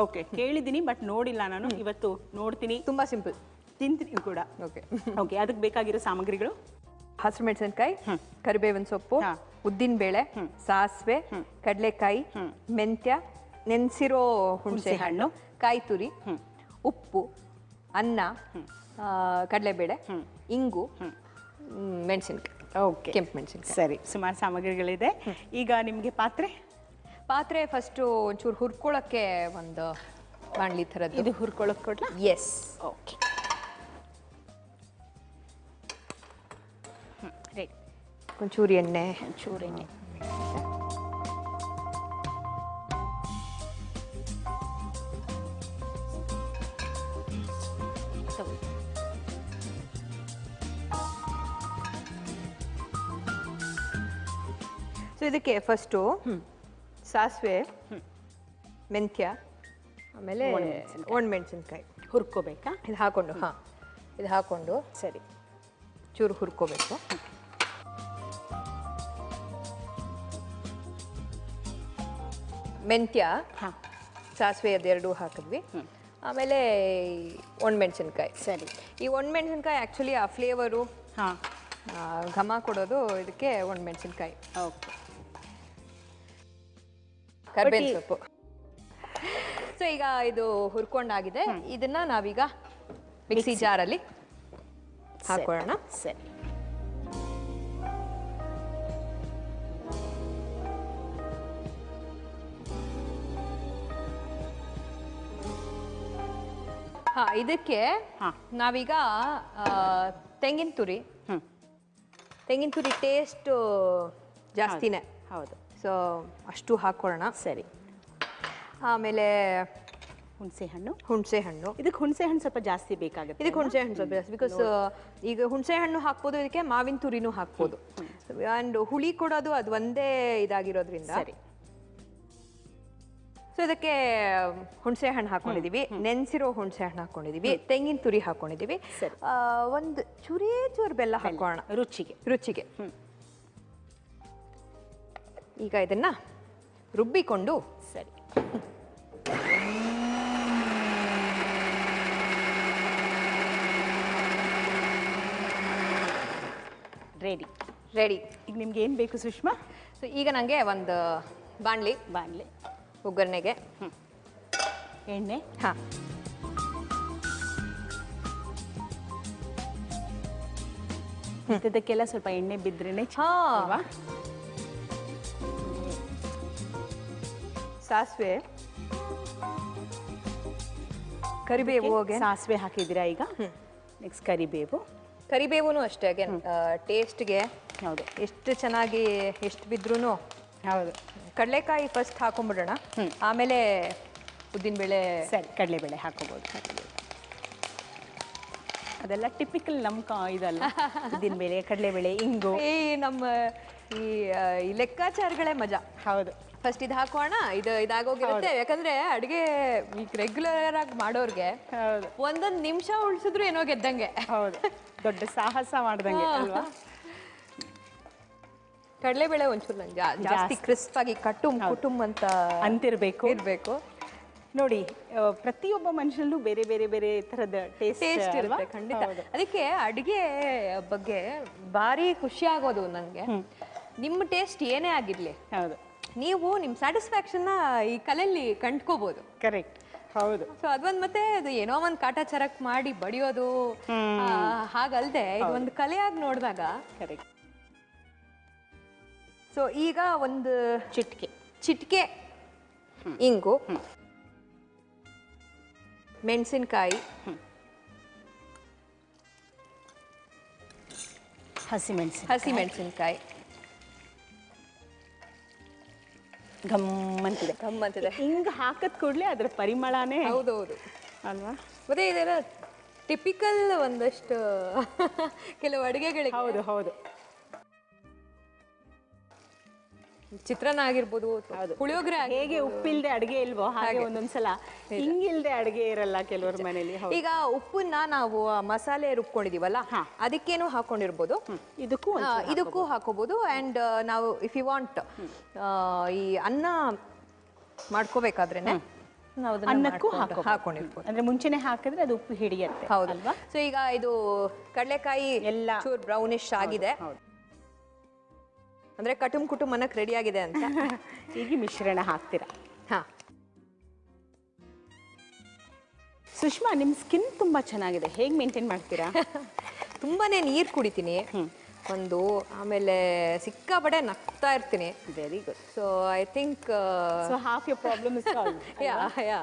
ಓಕೆ, ಕೇಳಿದ್ದೀನಿ ಬಟ್ ನೋಡಿಲ್ಲ ನಾನು. ಇವತ್ತು ನೋಡ್ತೀನಿ, ತುಂಬ ಸಿಂಪಲ್, ತಿಂತೀನಿ ಕೂಡ. ಓಕೆ. ಓಕೆ, ಅದಕ್ಕೆ ಬೇಕಾಗಿರೋ ಸಾಮಗ್ರಿಗಳು: ಹಸಿರು ಮೆಣಸಿನ್ಕಾಯಿ, ಕರಿಬೇವಿನ ಸೊಪ್ಪು, ಹಾ. ಉದ್ದಿನ ಬೇಳೆ, ಸಾಸಿವೆ, ಕಡಲೆಕಾಯಿ, ಮೆಂತ್ಯ, ನೆನೆಸಿರೋ ಹುಣಸೆ ಹಣ್ಣು, ಕಾಯಿ ತುರಿ, ಉಪ್ಪು, ಅನ್ನ, ಕಡಲೆಬೇಳೆ, ಇಂಗು, ಮೆಣಸಿನ್ಕಾಯಿ, ಓಕೆ, ಕೆಂಪು ಮೆಣಸಿನ್ಕಾಯಿ. ಸರಿ, ಸುಮಾರು ಸಾಮಗ್ರಿಗಳಿದೆ. ಈಗ ನಿಮಗೆ ಪಾತ್ರೆ ಫಸ್ಟು ಒಂಚೂರು ಹುರ್ಕೊಳ್ಳೋಕ್ಕೆ ಒಂದು ಬಾಣಲಿ ಥರದ್ದು. ಇದು ಹುರ್ಕೊಳ್ಳೋಕೆ ಕೊಡ್ಲಾ? ಎಸ್. Okay, ready. ಒಂಚೂರು ಎಣ್ಣೆ, ಒಂಚೂರು ಎಣ್ಣೆ. ಸೊ ಇದಕ್ಕೆ ಫಸ್ಟು ಸಾಸಿವೆ, ಮೆಂತ್ಯ, ಆಮೇಲೆ ಒಣಮೆಣಸಿನ್ಕಾಯಿ ಹುರ್ಕೋಬೇಕಾ? ಇದು ಹಾಕೊಂಡು, ಇದು ಹಾಕೊಂಡು ಸರಿ, ಚೂರು ಹುರ್ಕೋಬೇಕು. ಮೆಂತ್ಯ, ಸಾಸಿವೆ ಅದೆರಡು ಹಾಕಿದ್ವಿ. ಆಮೇಲೆ ಒಣಮೆಣಸಿನ್ಕಾಯಿ. ಸರಿ. ಈ ಒಣಮೆಣಸಿನ್ಕಾಯಿ ಆ್ಯಕ್ಚುಲಿ ಆ ಫ್ಲೇವರು, ಘಮ ಕೊಡೋದು ಇದಕ್ಕೆ ಒಣಮೆಣಸಿನ್ಕಾಯಿ. ಓಕೆ, ಕರ್ಬೇವಿನ ಸೊಪ್ಪು. ಸೊ ಈಗ ಇದು ಹುರ್ಕೊಂಡಾಗಿದೆ. ಇದನ್ನ ನಾವೀಗ ಮಿಕ್ಸಿ ಜಾರಲ್ಲಿ ಹಾಕೊಳ್ಳೋಣ. ಸರಿ. ಇದಕ್ಕೆ ನಾವೀಗ ತೆಂಗಿನ ತುರಿ ಟೇಸ್ಟ್ ಜಾಸ್ತಿನೇ. ಹೌದು. ಸೊ ಅಷ್ಟು ಹಾಕೊಳ್ಳೋಣ. ಸರಿ. ಆಮೇಲೆ ಹುಣಸೆ ಹಣ್ಣು. ಇದಕ್ಕೆ ಹುಣಸೆ ಹಣ್ಣು ಸ್ವಲ್ಪ ಜಾಸ್ತಿ ಬೇಕಾಗುತ್ತೆ. ಇದಕ್ಕೆ ಹುಣಸೆ ಹಣ್ಣು ಸ್ವಲ್ಪ ಜಾಸ್ತಿ, ಬಿಕಾಸ್ ಈಗ ಹುಣಸೆ ಹಣ್ಣು ಹಾಕ್ಬೋದು, ಇದಕ್ಕೆ ಮಾವಿನ ತುರಿನೂ ಹಾಕ್ಬೋದು. ಆ್ಯಂಡ್ ಹುಳಿ ಕೊಡೋದು ಅದು ಒಂದೇ ಇದಾಗಿರೋದ್ರಿಂದ. ಸರಿ. ಸೊ ಇದಕ್ಕೆ ಹುಣಸೆ ಹಣ್ಣು ಹಾಕೊಂಡಿದೀವಿ, ನೆನೆಸಿರೋ ಹುಣಸೆ ಹಣ್ಣು ಹಾಕೊಂಡಿದೀವಿ, ತೆಂಗಿನ ತುರಿ ಹಾಕೊಂಡಿದೀವಿ, ಒಂದು ಚೂರು ಬೆಲ್ಲ ಹಾಕೋಣ ರುಚಿಗೆ. ಈಗ ಇದನ್ನ ರುಬ್ಬಿಕೊಂಡು, ಸರಿ, ರೆಡಿ. ಈಗ ನಿಮ್ಗೆ ಏನು ಬೇಕು ಸುಷ್ಮಾ? ಸೊ ಈಗ ನನಗೆ ಒಂದು ಬಾಣಲಿ ಒಗ್ಗರಣೆಗೆ ಎಣ್ಣೆ. ಇದಕ್ಕೆಲ್ಲ ಸ್ವಲ್ಪ ಎಣ್ಣೆ ಬಿದ್ರೇನೆ. ಸಾಸಿವೆ, ಕರಿಬೇವು. ಸಾಸಿವೆ ಹಾಕಿದ್ದೀರಾ ಈಗ? ನೆಕ್ಸ್ಟ್ ಕರಿಬೇವು ಅಷ್ಟೇ. ಅಗೇನ್ ಟೇಸ್ಟ್ಗೆ ಹೌದು, ಎಷ್ಟು ಚೆನ್ನಾಗಿ ಎಷ್ಟು ಬಿದ್ರೂ. ಹೌದು. ಕಡಲೆಕಾಯಿ ಫಸ್ಟ್ ಹಾಕೊಂಡ್ಬಿಡೋಣ, ಆಮೇಲೆ ಉದ್ದಿನಬೇಳೆ. ಸರಿ, ಕಡಲೆಬೇಳೆ ಹಾಕೋಬೋದು. ಅದೆಲ್ಲ ಟಿಪಿಕಲ್ ನಮ್ಮ ಇದಲ್ಲ, ಉದ್ದಿನಬೇಳೆ, ಕಡಲೆಬೇಳೆ, ಇಂಗು. ನಮ್ಮ ಈ ಲೆಕ್ಕಾಚಾರಗಳೇ ಮಜಾ. ಹೌದು. ಫಸ್ಟ್ ಇದು ಹಾಕೋಣ, ಇದಾಗೋಗಿರುತ್ತೆ. ಯಾಕಂದ್ರೆ ಅಡುಗೆ ಈಗ ರೆಗ್ಯುಲರ್ ಆಗಿ ಮಾಡೋರ್ಗೆ ಒಂದೊಂದು ನಿಮಿಷ ಉಳಿಸಿದ್ರು ಏನೋ ಗೆದ್ದಂಗೆ. ಹೌದು, ದೊಡ್ಡ ಸಾಹಸ ಮಾಡ್ದಂಗೆ ಅಲ್ವಾ? ಕಡಲೆಬೇಳೆ ಒಂಚೂರು ನಂಗೆ ಜಾಸ್ತಿ ಕ್ರಿಸ್ಪ್ ಆಗಿ ಕುಟುಂಬ ಅಂತ ಇರಬೇಕು. ನೋಡಿ, ಪ್ರತಿಯೊಬ್ಬ ಮನುಷ್ಯನಲ್ಲೂ ಬೇರೆ ಬೇರೆ ಬೇರೆ ಥರದ ಟೇಸ್ಟ್ ಇರುತ್ತೆ ಖಂಡಿತ. ಅದಕ್ಕೆ ಅಡುಗೆ ಬಗ್ಗೆ ಭಾರಿ ಖುಷಿ ಆಗೋದು ನನಗೆ. ನಿಮ್ಮ ಟೇಸ್ಟ್ ಏನೇ ಆಗಿರ್ಲಿ, ಹೌದು, ನೀವು ನಿಮ್ಮ ಸ್ಯಾಟಿಸ್ಫ್ಯಾಕ್ಷನ್ನ ಈ ಕಲೆಯಲ್ಲಿ ಕಂಡ್ಕೋಬಹುದು. ಕರೆಕ್ಟ್. ಹೌದು. ಸೊ ಅದೊಂದು, ಮತ್ತೆ ಅದು ಏನೋ ಒಂದು ಕಾಟಾಚಾರಕ್ ಮಾಡಿ ಬಡಿಯೋದು ಹಾಗಲ್ದೆ ಇದು ಒಂದು ಕಲೆಯಾಗಿ ನೋಡಿದಾಗ. ಕರೆಕ್ಟ್. ಸೊ ಈಗ ಒಂದು ಚಿಟಿಕೆ ಇಂಗು, ಮೆಣಸಿನ್ಕಾಯಿ, ಹಸಿಮೆಣಸಿನ್ಕಾಯಿ. ಗಮ್ಮಂತಿದೆ. ಹಿಂಗೆ ಹಾಕದ ಕೂಡಲೇ ಅದರ ಪರಿಮಳನೇ. ಹೌದೌದು ಅಲ್ವಾ? ಮತ್ತೆ ಇದೆಲ್ಲ ಟಿಪಿಕಲ್ ಒಂದಷ್ಟು ಕೆಲವು ಅಡುಗೆಗಳಿಗೆ. ಹೌದು. ಚಿತ್ರಾನ್ನ ಆಗಿರ್ಬೋದು, ಪುಳಿಯೋಗರೆ. ಹೇಗೆ ಉಪ್ಪಿಲ್ದೆ ಅಡುಗೆ ಇಲ್ವೋ ಹಾಗೆ ಒಂದೊಂದ್ಸಲ ಹಿಂಗಿಲ್ದೆ ಅಡುಗೆ ಇರಲ್ಲ ಕೆಲವ್ರ ಮನೇಲಿ. ಈಗ ಉಪ್ಪನ್ನ ನಾವು ಮಸಾಲೆ ರುಬ್ಕೊಂಡಿದೀವಲ್ಲ, ಅದಕ್ಕೇನು ಹಾಕೊಂಡಿರ್ಬೋದು, ಇದಕ್ಕೂ ಹಾಕೋಬಹುದು. ಅಂಡ್ ನಾವು ಇಫ್ ಯು ವಾಂಟ್ ಈ ಅನ್ನ ಮಾಡ್ಕೋಬೇಕಾದ್ರೇನೆ ನಾವು ಅದನ್ನ ಅನ್ನಕ್ಕೂ ಹಾಕೊಂಡಿರ್ಬೋದು. ಅಂದ್ರೆ ಮುಂಚೆನೆ ಹಾಕಿದ್ರೆ ಅದು ಉಪ್ಪು ಹಿಡಿಯುತ್ತೆ ಹೌದು ಅಲ್ವಾ? ಸೊ ಈಗ ಇದು ಕಡಲೆಕಾಯಿ ಎಲ್ಲ ಚೂರ್ ಬ್ರೌನಿಶ್ ಆಗಿದೆ, ಅಂದ್ರೆ ಕುಟುಂಬ ಅನ್ನಕ್ಕೆ ರೆಡಿ ಆಗಿದೆ ಅಂತ. ಈಗ ಮಿಶ್ರಣ ಹಾಕ್ತೀರಾ? ಹಾ. ಸುಷ್ಮಾ, ನಿಮ್ಮ ಸ್ಕಿನ್ ತುಂಬಾ ಚೆನ್ನಾಗಿದೆ, ಹೇಗೆ ಮೇಂಟೈನ್ ಮಾಡ್ತೀರಾ? ತುಂಬಾನೇ ನೀರು ಕುಡಿತೀನಿ ಒಂದು, ಆಮೇಲೆ ಸಿಕ್ಕಾಪಟ್ಟೆ ನಗ್ತಾ ಇರ್ತೀನಿ. Very good. So I think so half your problem is solve. Yeah.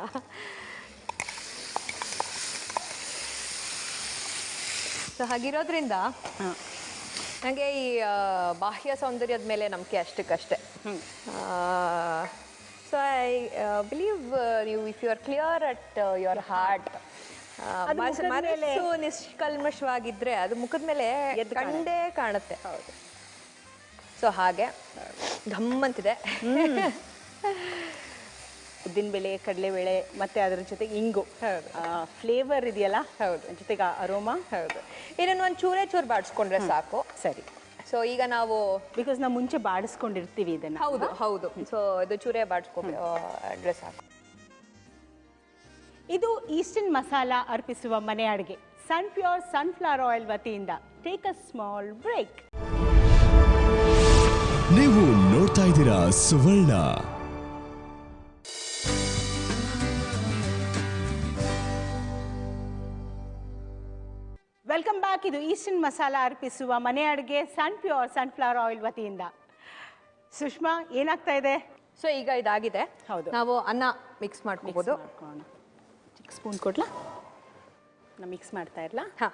So ಹಾಗಿರೋದ್ರಿಂದ ನನಗೆ ಈ ಬಾಹ್ಯ ಸೌಂದರ್ಯದ ಮೇಲೆ ನಂಬಿಕೆ ಅಷ್ಟಕ್ಕಷ್ಟೇ. ಸೊ ಐ ಬಿಲೀವ್ ನೀವು if you are clear at your heart, ಮನಸ್ಸು ನಿಷ್ಕಲ್ಮಶವಾಗಿದ್ರೆ ಅದು ಮುಖದ ಮೇಲೆ ಕಂಡೇ ಕಾಣುತ್ತೆ. ಹೌದು. ಸೊ ಹಾಗೆ ಘಮ್ಮಂತಿದೆ. ಉದ್ದಿನಬೇಳೆ, ಕಡಲೆಬೇಳೆ ಮತ್ತೆ ಅದರ ಜೊತೆಗೆ ಇಂಗು, ಫ್ಲೇವರ್ ಇದೆಯಲ್ಲ. ಹೌದು. ಜೊತೆಗೆ ಅರೋಮಾ. ಹೌದು. ಇದನ್ನು ಒಂದು ಚೂರು ಬಾಡಿಸ್ಕೊಂಡ್ರೆ ಸಾಕು. ಸರಿ. ಸೊ ಈಗ ನಾವು ಬಿಕಾಸ್ ನಾವು ಮುಂಚೆ ಬಾಡಿಸ್ಕೊಂಡಿರ್ತೀವಿ ಇದನ್ನ. ಹೌದು. ಸೊ ಇದು ಚೂರೇ ಬಾಡಿಸ್ಕೊಂಡ್ರೆ ಸಾಕು. ಇದು ಈಸ್ಟರ್ನ್ ಮಸಾಲಾ ಅರ್ಪಿಸುವ ಮನೆ ಅಡುಗೆ ಸನ್ ಪ್ಯೂರ್ ಸನ್ಫ್ಲವರ್ ಆಯಿಲ್ ವತಿಯಿಂದ. Take a small break. ನೀವು ನೋಡ್ತಾ ಇದ್ದೀರಾ ಸುವರ್ಣ. Welcome back. ಇದು ಈಸ್ಟರ್ನ್ ಮಸಾಲಾ ಅರ್ಪಿಸುವ ಮನೆ ಅಡುಗೆ ಸನ್ ಪ್ಯೂರ್ ಸನ್ಫ್ಲವರ್ ಆಯಿಲ್ ವತಿಯಿಂದ. ಸುಷ್ಮಾ, ಏನಾಗ್ತಾ ಇದೆ? ಸೊ ಈಗ ಇದಾಗಿದೆ. ಹೌದು. ನಾವು ಅನ್ನ ಮಿಕ್ಸ್ ಮಾಡ್ಕೋಬಹುದು. ಚಿಕ್ಕ ಸ್ಪೂನ್ ಕೊಡ್ಲಾ? ನಾ ಮಿಕ್ಸ್ ಮಾಡ್ತಾ ಇರಲಾ? ಹಾಂ.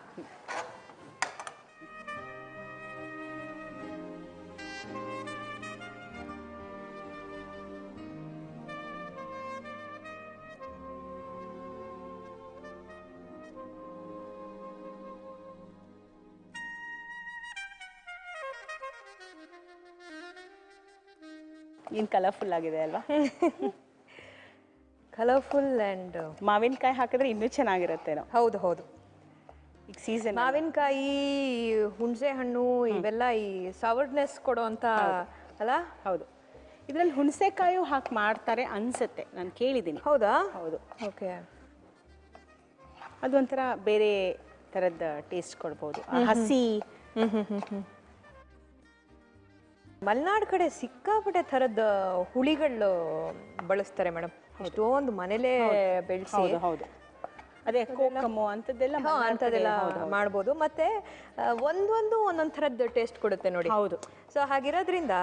ಏನು ಕಲರ್ಫುಲ್ ಆಗಿದೆ ಅಲ್ವಾ? ಕಲರ್ಫುಲ್ ಆ್ಯಂಡ್ ಮಾವಿನಕಾಯಿ ಹಾಕಿದ್ರೆ ಇನ್ನೂ ಚೆನ್ನಾಗಿರುತ್ತೇನೋ. ಹೌದು. ಈಗ ಸೀಸನ್ ಮಾವಿನಕಾಯಿ, ಹುಣಸೆ ಹಣ್ಣು ಇವೆಲ್ಲ ಈ ಸವರ್ನೆಸ್ ಕೊಡೋ ಅಂತ ಅಲ್ಲ? ಹೌದು. ಇದರಲ್ಲಿ ಹುಣಸೆಕಾಯಿ ಹಾಕಿ ಮಾಡ್ತಾರೆ ಅನ್ಸುತ್ತೆ, ನಾನು ಕೇಳಿದ್ದೀನಿ. ಹೌದಾ? ಹೌದು. ಓಕೆ. ಅದೊಂಥರ ಬೇರೆ ಥರದ ಟೇಸ್ಟ್ ಕೊಡ್ಬೋದು. ಹಸಿ ಮಲೆನಾಡು ಕಡೆ ಸಿಕ್ಕಾಪಟ್ಟೆ ಥರದ ಹುಳಿಗಳು ಬಳಸ್ತಾರೆ ಮೇಡಮ್. ಎಷ್ಟೊಂದು ಮನೇಲೇ ಬೆಳೆಸಿ. ಹೌದು. ಅದೇ ಕೋಕಮ್ಮು ಅಂಥದ್ದೆಲ್ಲ ಮಾಡ್ಬೋದು. ಮತ್ತೆ ಒಂದೊಂದು ಥರದ್ದು ಟೇಸ್ಟ್ ಕೊಡುತ್ತೆ ನೋಡಿ. ಹೌದು. ಸೊ ಹಾಗಿರೋದ್ರಿಂದ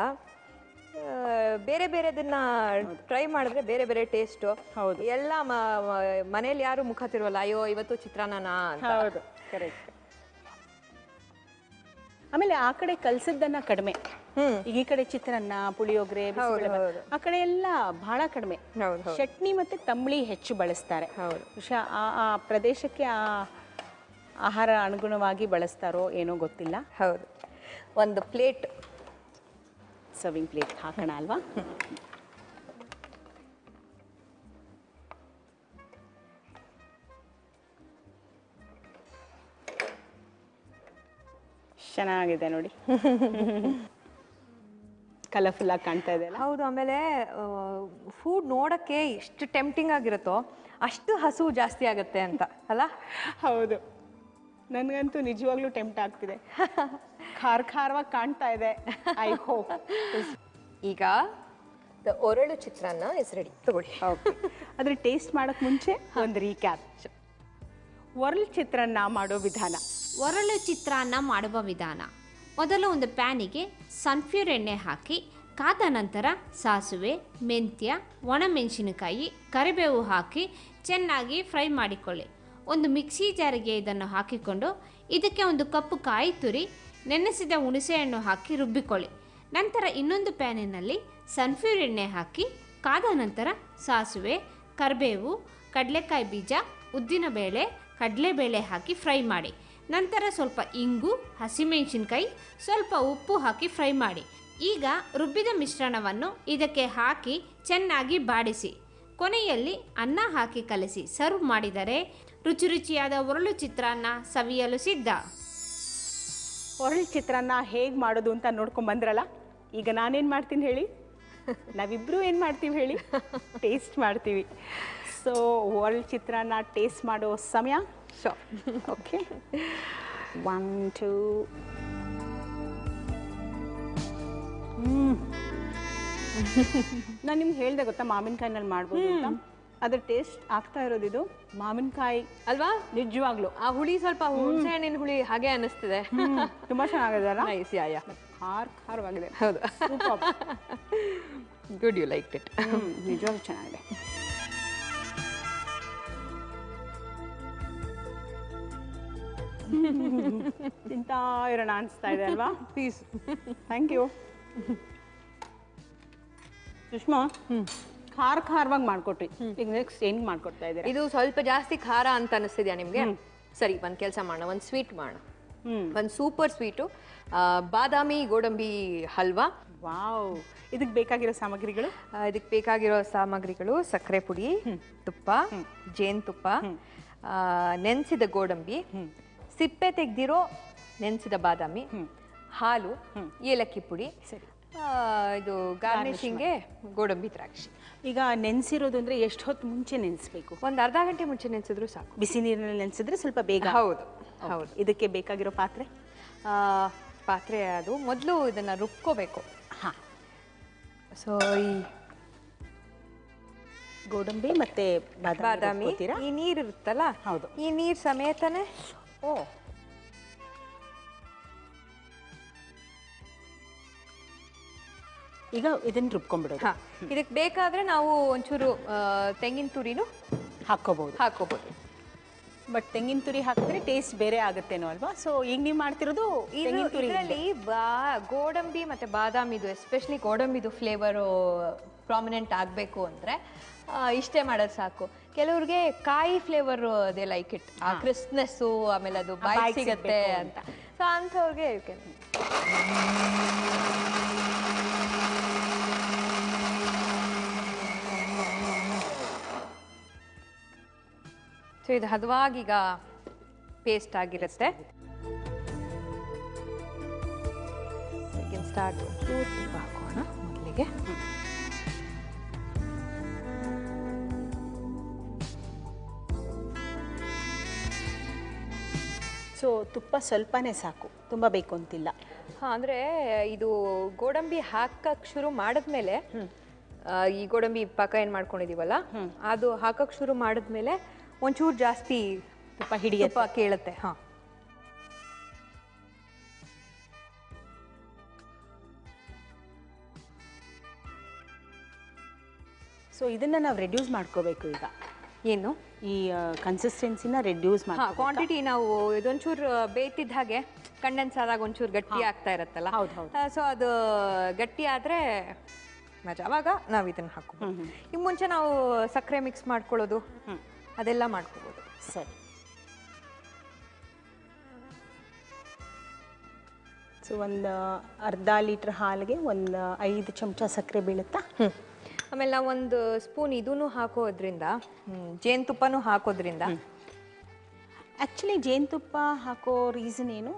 ಬೇರೆ ಬೇರೆದನ್ನ ಟ್ರೈ ಮಾಡಿದ್ರೆ ಬೇರೆ ಬೇರೆ ಟೇಸ್ಟು. ಹೌದು. ಎಲ್ಲ ಮನೇಲಿ ಯಾರು ಮುಖ ತಿರುವಲ್ಲ, ಅಯ್ಯೋ ಇವತ್ತು ಚಿತ್ರಾನ್ನ ಅಂತ. ಹೌದು, ಕರೆಕ್ಟ್. ಆಮೇಲೆ ಆ ಕಡೆ ಕಲ್ಸದ್ದನ್ನ ಕಡಿಮೆ, ಈಗ ಈ ಕಡೆ ಚಿತ್ರಾನ್ನ, ಪುಳಿಯೋಗರೆ, ಆ ಕಡೆ ಎಲ್ಲ ಬಹಳ ಕಡಿಮೆ. ಚಟ್ನಿ ಮತ್ತೆ ತಂಬಳಿ ಹೆಚ್ಚು ಬಳಸ್ತಾರೆ. ಆ ಪ್ರದೇಶಕ್ಕೆ ಆ ಆಹಾರ ಅನುಗುಣವಾಗಿ ಬಳಸ್ತಾರೋ ಏನೋ ಗೊತ್ತಿಲ್ಲ. ಹೌದು. ಒಂದು ಪ್ಲೇಟ್, ಸರ್ವಿಂಗ್ ಪ್ಲೇಟ್ ಹಾಕೋಣ ಅಲ್ವಾ? ಚೆನ್ನಾಗಿದೆ ನೋಡಿ, ಕಲರ್ಫುಲ್ ಆಗಿ ಕಾಣ್ತಾ ಇದೆ. ಹೌದು. ಆಮೇಲೆ ಫುಡ್ ನೋಡಕ್ಕೆ ಎಷ್ಟು ಟೆಂಪ್ಟಿಂಗ್ ಆಗಿರುತ್ತೋ ಅಷ್ಟು ಹಸು ಜಾಸ್ತಿ ಆಗುತ್ತೆ ಅಂತ ಅಲ್ಲ? ಹೌದು, ನನಗಂತೂ ನಿಜವಾಗ್ಲೂ ಟೆಂಪ್ಟ್ ಆಗ್ತಿದೆ. ಖಾರವಾಗಿ ಕಾಣ್ತಾ ಇದೆ. I hope. ಈಗ ಒರಳು ಚಿತ್ರಾನ್ನ ಇಸ್ ರೆಡಿ. ತಗೊಳ್ಳಿ. ಓಕೆ. ಅದ್ರ ಟೇಸ್ಟ್ ಮಾಡೋಕ್ಕೆ ಮುಂಚೆ ಒಂದು ರೀಕ್ಯಾಪ್. ಒರಳು ಚಿತ್ರಾನ್ನ ಮಾಡೋ ವಿಧಾನ. ಒರಳು ಚಿತ್ರಾನ್ನ ಮಾಡುವ ವಿಧಾನ: ಮೊದಲು ಒಂದು ಪ್ಯಾನಿಗೆ ಸನ್ಫ್ಯೂರ್ ಎಣ್ಣೆ ಹಾಕಿ ಕಾದ ನಂತರ ಸಾಸುವೆ, ಮೆಂತ್ಯ, ಒಣಮೆಣಸಿನಕಾಯಿ, ಕರಿಬೇವು ಹಾಕಿ ಚೆನ್ನಾಗಿ ಫ್ರೈ ಮಾಡಿಕೊಳ್ಳಿ. ಒಂದು ಮಿಕ್ಸಿ ಜಾರಿಗೆ ಇದನ್ನು ಹಾಕಿಕೊಂಡು ಇದಕ್ಕೆ ಒಂದು ಕಪ್ಪು ಕಾಯಿ ತುರಿ, ನೆನೆಸಿದ ಹುಣಸೆಹಣ್ಣು ಹಾಕಿ ರುಬ್ಬಿಕೊಳ್ಳಿ. ನಂತರ ಇನ್ನೊಂದು ಪ್ಯಾನಿನಲ್ಲಿ ಸನ್ಫ್ಯೂರ್ ಎಣ್ಣೆ ಹಾಕಿ ಕಾದ ನಂತರ ಸಾಸುವೆ, ಕರಿಬೇವು, ಕಡಲೆಕಾಯಿ ಬೀಜ, ಉದ್ದಿನಬೇಳೆ, ಕಡಲೆಬೇಳೆ ಹಾಕಿ ಫ್ರೈ ಮಾಡಿ. ನಂತರ ಸ್ವಲ್ಪ ಇಂಗು, ಹಸಿಮೆಣಸಿನ್ಕಾಯಿ, ಸ್ವಲ್ಪ ಉಪ್ಪು ಹಾಕಿ ಫ್ರೈ ಮಾಡಿ. ಈಗ ರುಬ್ಬಿದ ಮಿಶ್ರಣವನ್ನು ಇದಕ್ಕೆ ಹಾಕಿ ಚೆನ್ನಾಗಿ ಬಾಡಿಸಿ ಕೊನೆಯಲ್ಲಿ ಅನ್ನ ಹಾಕಿ ಕಲಸಿ ಸರ್ವ್ ಮಾಡಿದರೆ ರುಚಿ ರುಚಿಯಾದ ಒರಳು ಚಿತ್ರಾನ್ನ ಸವಿಯಲು ಸಿದ್ಧ. ಒರಳು ಚಿತ್ರಾನ್ನ ಹೇಗೆ ಮಾಡೋದು ಅಂತ ನೋಡ್ಕೊಂಬಂದ್ರಲ್ಲ, ಈಗ ನಾನೇನು ಮಾಡ್ತೀನಿ ಹೇಳಿ? ನಾವಿಬ್ಬರು ಏನು ಮಾಡ್ತೀವಿ ಹೇಳಿ? ಟೇಸ್ಟ್ ಮಾಡ್ತೀವಿ. ಸೊ ವರ್ಲ್ಡ್ ಚಿತ್ರಾನ್ನ ಟೇಸ್ಟ್ ಮಾಡೋ ಸಮಯ. ಸೊ ಓಕೆ 1 2 ನಾನು ನಿಮ್ಗೆ ಹೇಳ್ದೆ ಗೊತ್ತಾ ಮಾವಿನಕಾಯಿನಲ್ಲಿ ಮಾಡ್ಬೋದು ಅಂತ. ಅದ್ರ ಟೇಸ್ಟ್ ಆಗ್ತಾ ಇರೋದು ಇದು ಮಾವಿನಕಾಯಿ ಅಲ್ವಾ? ನಿಜವಾಗ್ಲು ಆ ಹುಳಿ ಸ್ವಲ್ಪ ಹುಣಸೆ ಹಣ್ಣಿನ ಹುಳಿ ಹಾಗೆ ಅನ್ನಿಸ್ತಿದೆ. ತುಂಬಾ ಚೆನ್ನಾಗಿದೆ ಅಲ್ಲ? ನೈಸ್. ಯಾ ಖಾರವಾಗಿದೆ. ಹೌದು. Good, you like it. ನಿಜವಾಗ್ಲೂ ಚೆನ್ನಾಗಿದೆ. ತಿಂತಾ ಇರೋಣ ಅನಿಸ್ತಾ ಇದೆ ಅಲ್ವಾ? ಪ್ಲೀಸ್. Thank you Sushma. ಖಾರವಾಗಿ ಮಾಡ್ಕೊಟ್ರಿ. ಈಗ ನೆಕ್ಸ್ಟ್ ಏನು ಮಾಡ್ಕೊಡ್ತಾ ಇದ್ದೀರಾ? ಇದು ಸ್ವಲ್ಪ ಜಾಸ್ತಿ ಖಾರ ಅಂತ ಅನಿಸ್ತಿದ್ಯಾ ನಿಮ್ಗೆ? ಸರಿ, ಒಂದ್ ಕೆಲಸ ಮಾಡೋಣ, ಒಂದ್ ಸ್ವೀಟ್ ಮಾಡೋಣ. ಒಂದು ಸೂಪರ್ ಸ್ವೀಟು, ಬಾದಾಮಿ ಗೋಡಂಬಿ ಹಲ್ವಾ. ವಾವ್. ಇದಕ್ಕೆ ಬೇಕಾಗಿರೋ ಸಾಮಗ್ರಿಗಳು? ಇದಕ್ಕೆ ಬೇಕಾಗಿರೋ ಸಾಮಗ್ರಿಗಳು ಸಕ್ಕರೆ ಪುಡಿ, ತುಪ್ಪ, ಜೇನುತುಪ್ಪ, ನೆನೆಸಿದ ಗೋಡಂಬಿ, ಸಿಪ್ಪೆ ತೆಗೆದಿರೋ ನೆನೆಸಿದ ಬಾದಾಮಿ, ಹಾಲು, ಏಲಕ್ಕಿ ಪುಡಿ, ಇದು ಗಾರ್ನಿಶಿಂಗ್ಗೆ ಗೋಡಂಬಿ ದ್ರಾಕ್ಷಿ. ಈಗ ನೆನೆಸಿರೋದು ಅಂದರೆ ಎಷ್ಟು ಹೊತ್ತು ಮುಂಚೆ ನೆನೆಸ್ಬೇಕು? ಒಂದು ಅರ್ಧ ಗಂಟೆ ಮುಂಚೆ ನೆನೆಸಿದ್ರು ಸಾಕು. ಬಿಸಿ ನೀರಿನಲ್ಲಿ ನೆನೆಸಿದ್ರೆ ಸ್ವಲ್ಪ ಬೇಗ. ಹೌದು ಹೌದು. ಇದಕ್ಕೆ ಬೇಕಾಗಿರೋ ಪಾತ್ರೆ ಅದು ಮೊದಲು ಇದನ್ನು ರುಬ್ಕೋಬೇಕು. ಹಾಂ. ಸೊ ಈ ಗೋಡಂಬಿ ಮತ್ತು ಬಾದಾಮಿ, ಈ ನೀರು ಇರುತ್ತಲ್ಲ, ಹೌದು, ಈ ನೀರು ಸಮೇತನೇ. ಓ, ಈಗ ಇದನ್ನು ರುಬ್ಕೊಂಡ್ಬಿಡೋದು. ಹಾಂ. ಇದಕ್ಕೆ ಬೇಕಾದರೆ ನಾವು ಒಂಚೂರು ತೆಂಗಿನ ತುರಿನೂ ಹಾಕೋಬಹುದು. ಬಟ್ ತೆಂಗಿನ ತುರಿ ಹಾಕಿದ್ರೆ ಟೇಸ್ಟ್ ಬೇರೆ ಆಗುತ್ತೇನೋ ಅಲ್ವಾ? ಸೊ ಈಗ ನೀವು ಮಾಡ್ತಿರೋದು ಇದರಲ್ಲಿ ಗೋಡಂಬಿ ಮತ್ತು ಬಾದಾಮಿದು, ಎಸ್ಪೆಷಲಿ ಗೋಡಂಬಿದು ಫ್ಲೇವರು ಪ್ರಾಮಿನೆಂಟ್ ಆಗಬೇಕು ಅಂದರೆ ಇಷ್ಟೇ ಮಾಡೋದು ಸಾಕು. ಕೆಲವ್ರಿಗೆ ಕಾಯಿ ಫ್ಲೇವರ್ ಅದೇ ಲೈಕ್ ಇಟ್, ಆ ಕ್ರಿಸ್ಪ್ನೆಸ್ಸು, ಆಮೇಲೆ ಅದು ಬಾಯಿ ಸಿಗತ್ತೆ ಅಂತ. ಸೊ ಅಂಥವ್ರಿಗೆ ಸೊ ಇದು ಹದವಾಗೀಗ ಪೇಸ್ಟ್ ಆಗಿರುತ್ತೆ. ಸ್ಟಾರ್ಟ್ ತುಪ್ಪ ಹಾಕೋಣ ಮೊದಲಿಗೆ. ಸೊ ತುಪ್ಪ ಸ್ವಲ್ಪನೇ ಸಾಕು, ತುಂಬ ಬೇಕು ಅಂತಿಲ್ಲ. ಹಾಂ, ಅಂದರೆ ಇದು ಗೋಡಂಬಿ ಹಾಕಕ್ಕೆ ಶುರು ಮಾಡಿದ್ಮೇಲೆ, ಈ ಗೋಡಂಬಿ ಪಾಕ ಏನು ಮಾಡ್ಕೊಂಡಿದ್ದೀವಲ್ಲ ಅದು ಹಾಕಕ್ಕೆ ಶುರು ಮಾಡಿದ್ಮೇಲೆ ಒಂಚೂರು ಜಾಸ್ತಿ ತುಪ್ಪ ಕೇಳುತ್ತೆ. ಹಾಂ. ಸೊ ಇದನ್ನು ನಾವು ರೆಡ್ಯೂಸ್ ಮಾಡ್ಕೋಬೇಕು ಈಗ. ಏನು? ಈ ಕನ್ಸಿಸ್ಟೆನ್ಸಿನ ರೆಡ್ಯೂಸ್ ಮಾಡಿ. ಕ್ವಾಂಟಿಟಿ ನಾವು ಇದೊಂಚೂರು ಬೇಯ್ತಿದ್ದ ಹಾಗೆ ಕಂಡೆನ್ಸ್ ಆದಾಗ ಒಂಚೂರು ಗಟ್ಟಿ ಆಗ್ತಾ ಇರುತ್ತಲ್ಲ. ಹೌದು ಹೌದು. ಸೊ ಅದು ಗಟ್ಟಿ ಆದರೆ ಮಜಾ, ಅವಾಗ ನಾವು ಇದನ್ನು ಹಾಕೋಬೋದು. ಇನ್ನು ಮುಂಚೆ ನಾವು ಸಕ್ಕರೆ ಮಿಕ್ಸ್ ಮಾಡ್ಕೊಳ್ಳೋದು ಅದೆಲ್ಲ ಮಾಡ್ಕೋಬೋದು. ಸರಿ. ಸೊ ಒಂದು ಅರ್ಧ ಲೀಟ್ರ್ ಹಾಲಿಗೆ ಒಂದು 5 ಚಮಚ ಸಕ್ಕರೆ ಬೀಳುತ್ತಾ? ಆಮೇಲೆ ನಾವು ಒಂದು ಸ್ಪೂನ್ ಇದೂ ಹಾಕೋದ್ರಿಂದ, ಜೇನುತುಪ್ಪನೂ ಹಾಕೋದ್ರಿಂದ. ಆ್ಯಕ್ಚುಲಿ ಜೇನುತುಪ್ಪ ಹಾಕೋ ರೀಸನ್ ಏನು?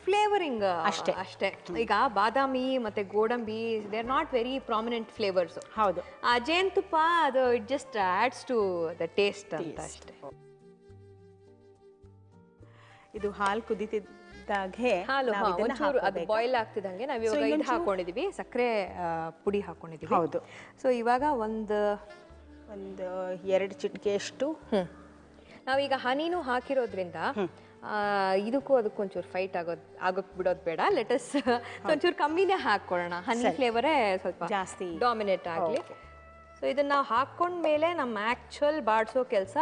ಫ್ಲೇವರಿಂಗ್ ಅಷ್ಟೇ ಅಷ್ಟೇ. ಈಗ ಬಾದಾಮಿ ಮತ್ತು ಗೋಡಂಬಿ they are not very prominent flavours. ಹೌದು. ಆ ಜೇನುತುಪ್ಪ ಅದು it just adds to the taste ಅಂತ ಅಷ್ಟೇ. ಇದು ಹಾಲು ಕುದಿತಿದ್ದಾಗೆ ಹಾಲು ಒಂಚೂರು ಅದು ಬಾಯ್ಲ್ ಆಗ್ತಿದ್ದಂಗೆ ನಾವು ಇವಾಗ ಇದು ಹಾಕೊಂಡಿದೀವಿ, ಸಕ್ಕರೆ ಪುಡಿ ಹಾಕೊಂಡಿದೀವಿ. ಹೌದು. ಸೊ ಇವಾಗ ಒಂದು 2 ಚಿಟಿಕೆಯಷ್ಟು. ನಾವೀಗ ಹನಿನೂ ಹಾಕಿರೋದ್ರಿಂದ ಇದಕ್ಕೂ ಅದಕ್ಕೊಂಚೂರು ಫೈಟ್ ಆಗೋಕ್ ಬಿಡೋದು ಬೇಡ. ಲೆಟಸ್ ಒಂಚೂರು ಕಮ್ಮಿನೇ ಹಾಕೊಳ್ಳೋಣ, ಹನಿ ಫ್ಲೇವರೇ ಸ್ವಲ್ಪ ಜಾಸ್ತಿ ಡಾಮಿನೇಟ್ ಆಗಲಿ. ಸೊ ಇದನ್ನ ನಾವು ಹಾಕೊಂಡ್ಮೇಲೆ ನಮ್ಮ ಆ್ಯಕ್ಚುಯಲ್ ಬಾಡಿಸೋ ಕೆಲಸ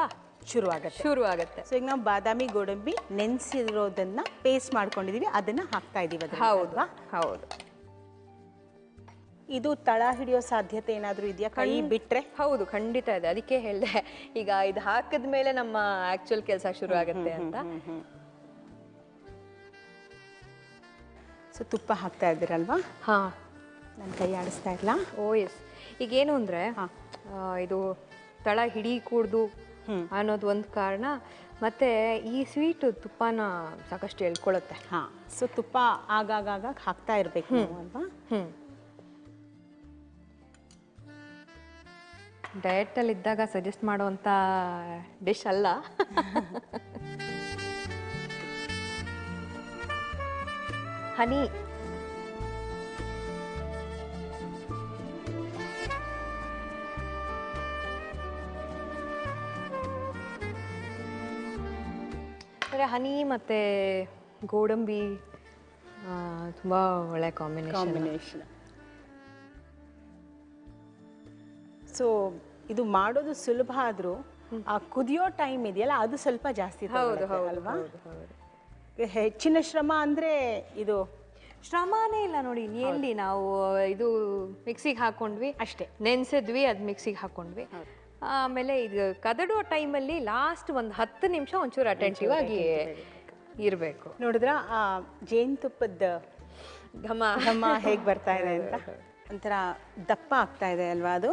ಶುರು ಆಗುತ್ತೆ. ಸೊ ಈಗ ನಾವು ಬಾದಾಮಿ ಗೋಡಂಬಿ ನೆನೆಸಿರೋದನ್ನ ಪೇಸ್ಟ್ ಮಾಡ್ಕೊಂಡಿದೀವಿ, ಅದನ್ನ ಹಾಕ್ತಾ ಇದೀವಿ. ಹೌದು ಹೌದು. ಇದು ತಳ ಹಿಡಿಯೋ ಸಾಧ್ಯತೆ ಏನಾದರೂ ಇದೆಯಾ ಕೈ ಬಿಟ್ರೆ? ಹೌದು, ಖಂಡಿತ ಇದೆ. ಅದಕ್ಕೆ ಹೇಳಿದೆ ಈಗ ಇದು ಹಾಕಿದ ಮೇಲೆ ನಮ್ಮ ಆಕ್ಚುಯಲ್ ಕೆಲಸ ಶುರು ಆಗುತ್ತೆ ಅಂತ. ಸೊ ತುಪ್ಪ ಹಾಕ್ತಾ ಇದ್ದೀರಲ್ವಾ? ಹಾ, ನನ್ನ ಕೈ ಆಡಿಸ್ತಾ ಇಲ್ಲ. ಓ ಎಸ್. ಈಗೇನು ಅಂದರೆ ಇದು ತಳ ಹಿಡಿ ಕೂಡ್ದು ಅನ್ನೋದು ಒಂದು ಕಾರಣ, ಮತ್ತೆ ಈ ಸ್ವೀಟ್ ತುಪ್ಪನ ಸಾಕಷ್ಟು ಎಳ್ಕೊಳ್ಳುತ್ತೆ. ಹಾಂ. ಸೊ ತುಪ್ಪ ಆಗಾಗ ಹಾಕ್ತಾ ಇರಬೇಕು ಅಲ್ವಾ? ಡಯಟಲ್ಲಿ ಇದ್ದಾಗ ಸಜೆಸ್ಟ್ ಮಾಡುವಂಥ ಡಿಶ್ ಅಲ್ಲ. ಹನಿ ಅಂದರೆ ಹನಿ ಮತ್ತು ಗೋಡಂಬಿ ತುಂಬ ಒಳ್ಳೆ ಕಾಂಬಿನೇಷನ್. ಸೊ ಇದು ಮಾಡೋದು ಸುಲಭ ಆದರೂ ಆ ಕುದಿಯೋ ಟೈಮ್ ಇದೆಯಲ್ಲ ಅದು ಸ್ವಲ್ಪ ಜಾಸ್ತಿ ಅಲ್ವಾ? ಹೆಚ್ಚಿನ ಶ್ರಮ ಅಂದರೆ ಇದು ಶ್ರಮನೇ ಇಲ್ಲ ನೋಡಿ. ಎಲ್ಲಿ ನಾವು ಇದು ಮಿಕ್ಸಿಗೆ ಹಾಕೊಂಡ್ವಿ ಅಷ್ಟೇ, ನೆನೆಸಿದ್ವಿ, ಅದು ಮಿಕ್ಸಿಗೆ ಹಾಕೊಂಡ್ವಿ. ಆಮೇಲೆ ಇದು ಕದಡುವ ಟೈಮಲ್ಲಿ ಲಾಸ್ಟ್ ಒಂದು 10 ನಿಮಿಷ ಒಂಚೂರು ಅಟೆಂಟಿವ್ ಆಗಿ ಇರಬೇಕು. ನೋಡಿದ್ರ ಆ ಜೇನುತುಪ್ಪದ ಘಮ ಘಮ ಹೇಗೆ ಬರ್ತಾ ಇದೆ ಅಂತ, ಒಂಥರ ದಪ್ಪ ಆಗ್ತಾ ಇದೆ ಅಲ್ವಾ ಅದು?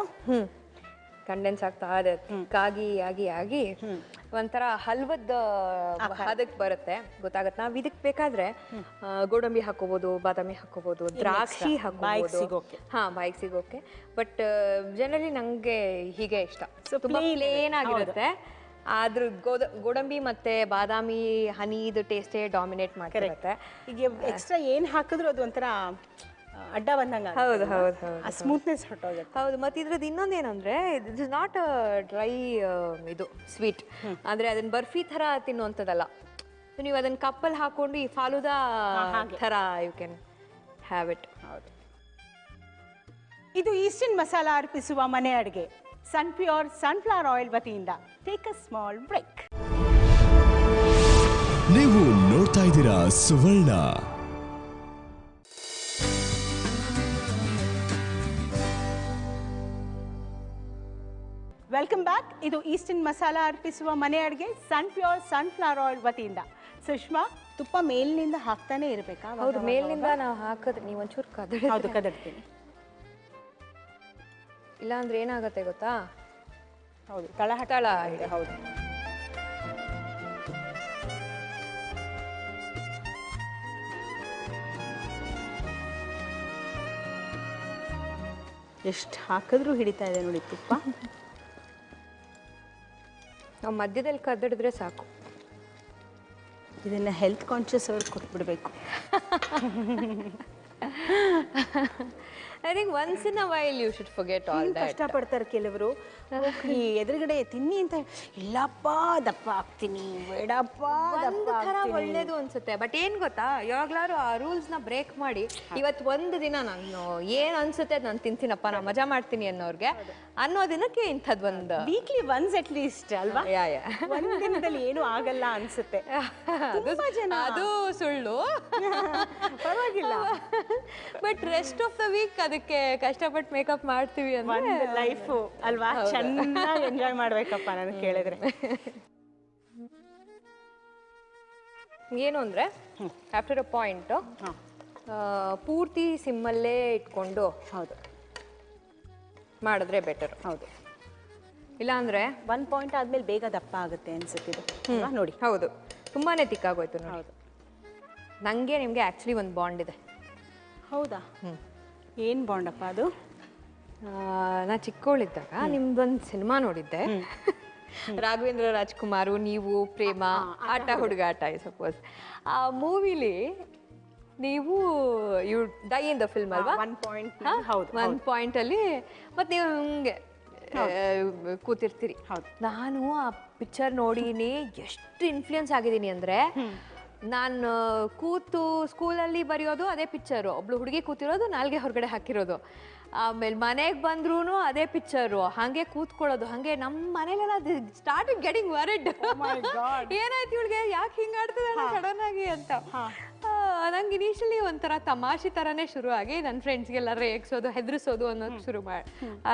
ಕಂಡೆನ್ಸ್ ಆಗ್ತಾ ಇದೆ, ಕಾಗಿ ಆಗಿ ಆಗಿ ಒಂಥರ ಹಲ್ವದ ಹದಕ್ಕೆ ಬರುತ್ತೆ, ಗೊತ್ತಾಗತ್ತೆ. ನಾವು ಇದಕ್ಕೆ ಬೇಕಾದ್ರೆ ಗೋಡಂಬಿ ಹಾಕೋಬಹುದು, ಬಾದಾಮಿ ಹಾಕೋಬಹುದು, ದ್ರಾಕ್ಷಿ ಹಾಕೋಬಹುದು. ಬಾಯಿಗೆ ಸಿಗೋಕೆ. ಬಟ್ ಜನರಲಿ ನಂಗೆ ಹೀಗೆ ಇಷ್ಟ, ತುಂಬಾ ಪ್ಲೇನ್ ಆಗಿರುತ್ತೆ. ಆದ್ರ ಗೋಡಂಬಿ ಮತ್ತೆ ಬಾದಾಮಿ ಹನಿದು ಟೇಸ್ಟೇ ಡಾಮಿನೇಟ್ ಮಾಡ್ತಿರುತ್ತೆ. ಈಗ ಎಕ್ಸ್ಟ್ರಾ ಏನು ಹಾಕಿದ್ರು ಅದು ಒಂಥರ ಅಡ್ಡ ಬಂದಂಗೆ. ಹೌದು ಹೌದು ಹೌದು, ಆ ಸ್ಮೂತ್ನೆಸ್ ಹೊರಟೋಗುತ್ತೆ. ಹೌದು. ಮತ್ತೆ ಇದ್ರದ್ದು ಇನ್ನೊಂದೇನಂದ್ರೆ ಇಟ್ ಇಸ್ ನಾಟ್ ಡ್ರೈ ಇದು ಸ್ವೀಟ್, ಅಂದ್ರೆ ಅದನ್ನ ಬರ್ಫಿ ಥರ ತಿನ್ನುವಂಥದ್ದಲ್ಲ. ನೀವು ಅದನ್ನ ಕಪ್ಪಲ್ಲಿ ಹಾಕೊಂಡು ಈ ಫಾಲೂದಾ ಥರ ಯು ಕ್ಯಾನ್ ಹ್ಯಾವ್ ಇಟ್. ಹೌದು. ಇದು ಈಸ್ಟರ್ನ್ ಮಸಾಲ ಅರ್ಪಿಸುವ ಮನೆ ಅಡುಗೆ ಸನ್ ಪ್ಯೂರ್ ಸನ್ಫ್ಲವರ್ ಆಯಿಲ್ ವತಿಯಿಂದ. Take a small break. ನೀವು ನೋಡ್ತಾ ಇದ್ದೀರಾ ಸುವರ್ಣ. Welcome back. ಇದು ಈಸ್ಟರ್ನ್ ಮಸಾಲ ಅರ್ಪಿಸುವ ಮನೆ ಅಡುಗೆ ಸನ್ ಪ್ಯೂರ್ ಸನ್ಫ್ಲವರ್ ಆಯಿಲ್ ವತಿಯಿಂದ. ಸುಷ್ಮಾ, ತುಪ್ಪ ಮೇಲಿನಿಂದ ಹಾಕ್ತಾನೆ ಇರಬೇಕಾ? ಹೌದು, ಮೇಲಿನಿಂದ ನಾವು ಹಾಕಿದ್ರೆ ನೀವು ಒಂಚೂರು ಕದಡ್ತೀನಿ. ಇಲ್ಲ ಅಂದ್ರೆ ಏನಾಗುತ್ತೆ ಗೊತ್ತಾ? ಹೌದು, ತಳ ಇದೆ. ಹೌದು. ಎಷ್ಟು ಹಾಕಿದ್ರೂ ಹಿಡಿತಾ ಇದೆ ನೋಡಿ ತುಪ್ಪ. ನಾವು ಮಧ್ಯದಲ್ಲಿ ಕದಡಿದ್ರೆ ಸಾಕು. ಇದನ್ನ ಹೆಲ್ತ್ ಕಾನ್ಷಿಯಸ್ ಅವ್ರಿಗೆ ಕೊಟ್ಬಿಡ್ಬೇಕು. I think once in a while you should forget all that. ಕಷ್ಟಪಡ್ತಾರೆ ಕೆಲವರು. ಈ ಎದುರುಗಡೆ ತಿನ್ನಿ ಅಂತ, ಇಲ್ಲಪ್ಪ ದಪ್ಪ ಆಗ್ತೀನಿ, ಬೇಡಪ್ಪ ದಪ್ಪ ಆಗ್ತೀನಿ. ಒಳ್ಳೇದು ಅನ್ಸುತ್ತೆ. ಬಟ್ ಏನ್ ಗೊತ್ತಾ, ಯಾವಾಗ್ಲಾರು ಆ ರೂಲ್ಸ್ ನ ಬ್ರೇಕ್ ಮಾಡಿ ಇವತ್ತು ಒಂದು ದಿನ ನಾನು ಏನ್ ಅನ್ಸುತ್ತೆ ನಾನು ತಿಂತೀನಪ್ಪ, ನಾನು ಮಜಾ ಮಾಡ್ತೀನಿ ಅನ್ನೋರ್ಗೆ ಅನ್ನೋ ದಿನಕ್ಕೆ ಇಂಥದ್ದೊಂದು ವೀಕ್ಲಿ ಒನ್ಸ್ ಅಟ್ ಲೀಸ್ಟ್ ಅಲ್ವಾ? ಒಂದ್ ದಿನದಲ್ಲಿ ಏನು ಆಗಲ್ಲ ಅನ್ಸುತ್ತೆ. ಅದು ಸುಳ್ಳು, ಪರವಾಗಿಲ್ಲ. But rest of the week ಅದಕ್ಕೆ ಕಷ್ಟಪಟ್ಟು ಮೇಕಪ್ ಮಾಡ್ತೀವಿ ಅಂದ್ರೆ ಲೈಫು ಅಲ್ವಾ? ಚೆನ್ನಾಗಿ ಎಂಜಾಯ್ ಮಾಡ್ಬೇಕಪ್ಪ ನಾನು ಕೇಳಿದ್ರೆ. ಏನು ಅಂದ್ರೆ ಆಫ್ಟರ್ ಅ ಪಾಯಿಂಟ್ ಪೂರ್ತಿ ಸಿಮ್ಮಲ್ಲೇ ಇಟ್ಕೊಂಡು ಹೌದು ಮಾಡಿದ್ರೆ ಬೆಟರ್. ಹೌದು, ಇಲ್ಲಾಂದ್ರೆ 1 ಪಾಯಿಂಟ್ ಆದ್ಮೇಲೆ ಬೇಗ ದಪ್ಪ ಆಗುತ್ತೆ ಅನ್ಸುತ್ತಿದೆ ನೋಡಿ. ಹೌದು, ತುಂಬಾನೇ ತಿಕ್ಕಾಗೋಯ್ತು ನೋಡಿ. ಹೌದು, ನಂಗೆ ನಿಮ್ಗೆ ಆಕ್ಚುಲಿ ಒಂದು ಬಾಂಡ್ ಇದೆ. ಹೌದಾ? ಏನು ಬಾಂಡಪ್ಪ ಅದು? ನಾ ಚಿಕ್ಕವಳಿದ್ದಾಗ ನಿಮ್ದೊಂದು ಸಿನಿಮಾ ನೋಡಿದ್ದೆ, ರಾಘವೇಂದ್ರ ರಾಜ್ಕುಮಾರು, ನೀವು, ಪ್ರೇಮ, ಆಟ ಹುಡುಗಾಟ ಐ ಸಪೋಸ್. ಆ ಮೂವಿಲಿ ನೀವು you die in the film ಅಲ್ವಾ? 1 ಪಾಯಿಂಟ್. ಹೌದು, 1 ಪಾಯಿಂಟ್ ಅಲ್ಲಿ ಮತ್ತೆ ನೀವು ಹಿಂಗೆ ಕೂತಿರ್ತೀರಿ. ನಾನು ಆ ಪಿಕ್ಚರ್ ನೋಡಿನಿ ಎಷ್ಟು ಇನ್ಫ್ಲೂಯೆನ್ಸ್ ಆಗಿದ್ದೀನಿ ಅಂದರೆ, ನಾನು ಕೂತು ಸ್ಕೂಲಲ್ಲಿ ಬರೆಯೋದು ಅದೇ ಪಿಕ್ಚರು, ಒಬ್ಳು ಹುಡುಗಿ ಕೂತಿರೋದು ನಾಲ್ಗೆ ಹೊರಗಡೆ ಹಾಕಿರೋದು, ಆಮೇಲೆ ಮನೆಗೆ ಬಂದ್ರೂ ಅದೇ ಪಿಕ್ಚರು, ಹಾಗೆ ಕೂತ್ಕೊಳ್ಳೋದು. ಹಾಗೆ ನಮ್ಮ ಮನೇಲೆಲ್ಲ ಸ್ಟಾರ್ಟಿಂಗ್ ಗೆಟಿಂಗ್ ವರಿಡ್, ಏನಾಯ್ತು ಇವಳಿಗೆ, ಯಾಕೆ ಹಿಂಗೆ ಆಡ್ತಿದ್ದಾಳೆ ಸಡನ್ ಆಗಿ ಅಂತ. ನಂಗೆ ಇನಿಷಿಯಲಿ ಒಂಥರ ತಮಾಷೆ ಥರನೇ ಶುರು ಆಗಿ ನನ್ನ ಫ್ರೆಂಡ್ಸ್ಗೆಲ್ಲ ರೇಗಿಸೋದು, ಹೆದರಿಸೋದು ಅನ್ನೋದು ಶುರು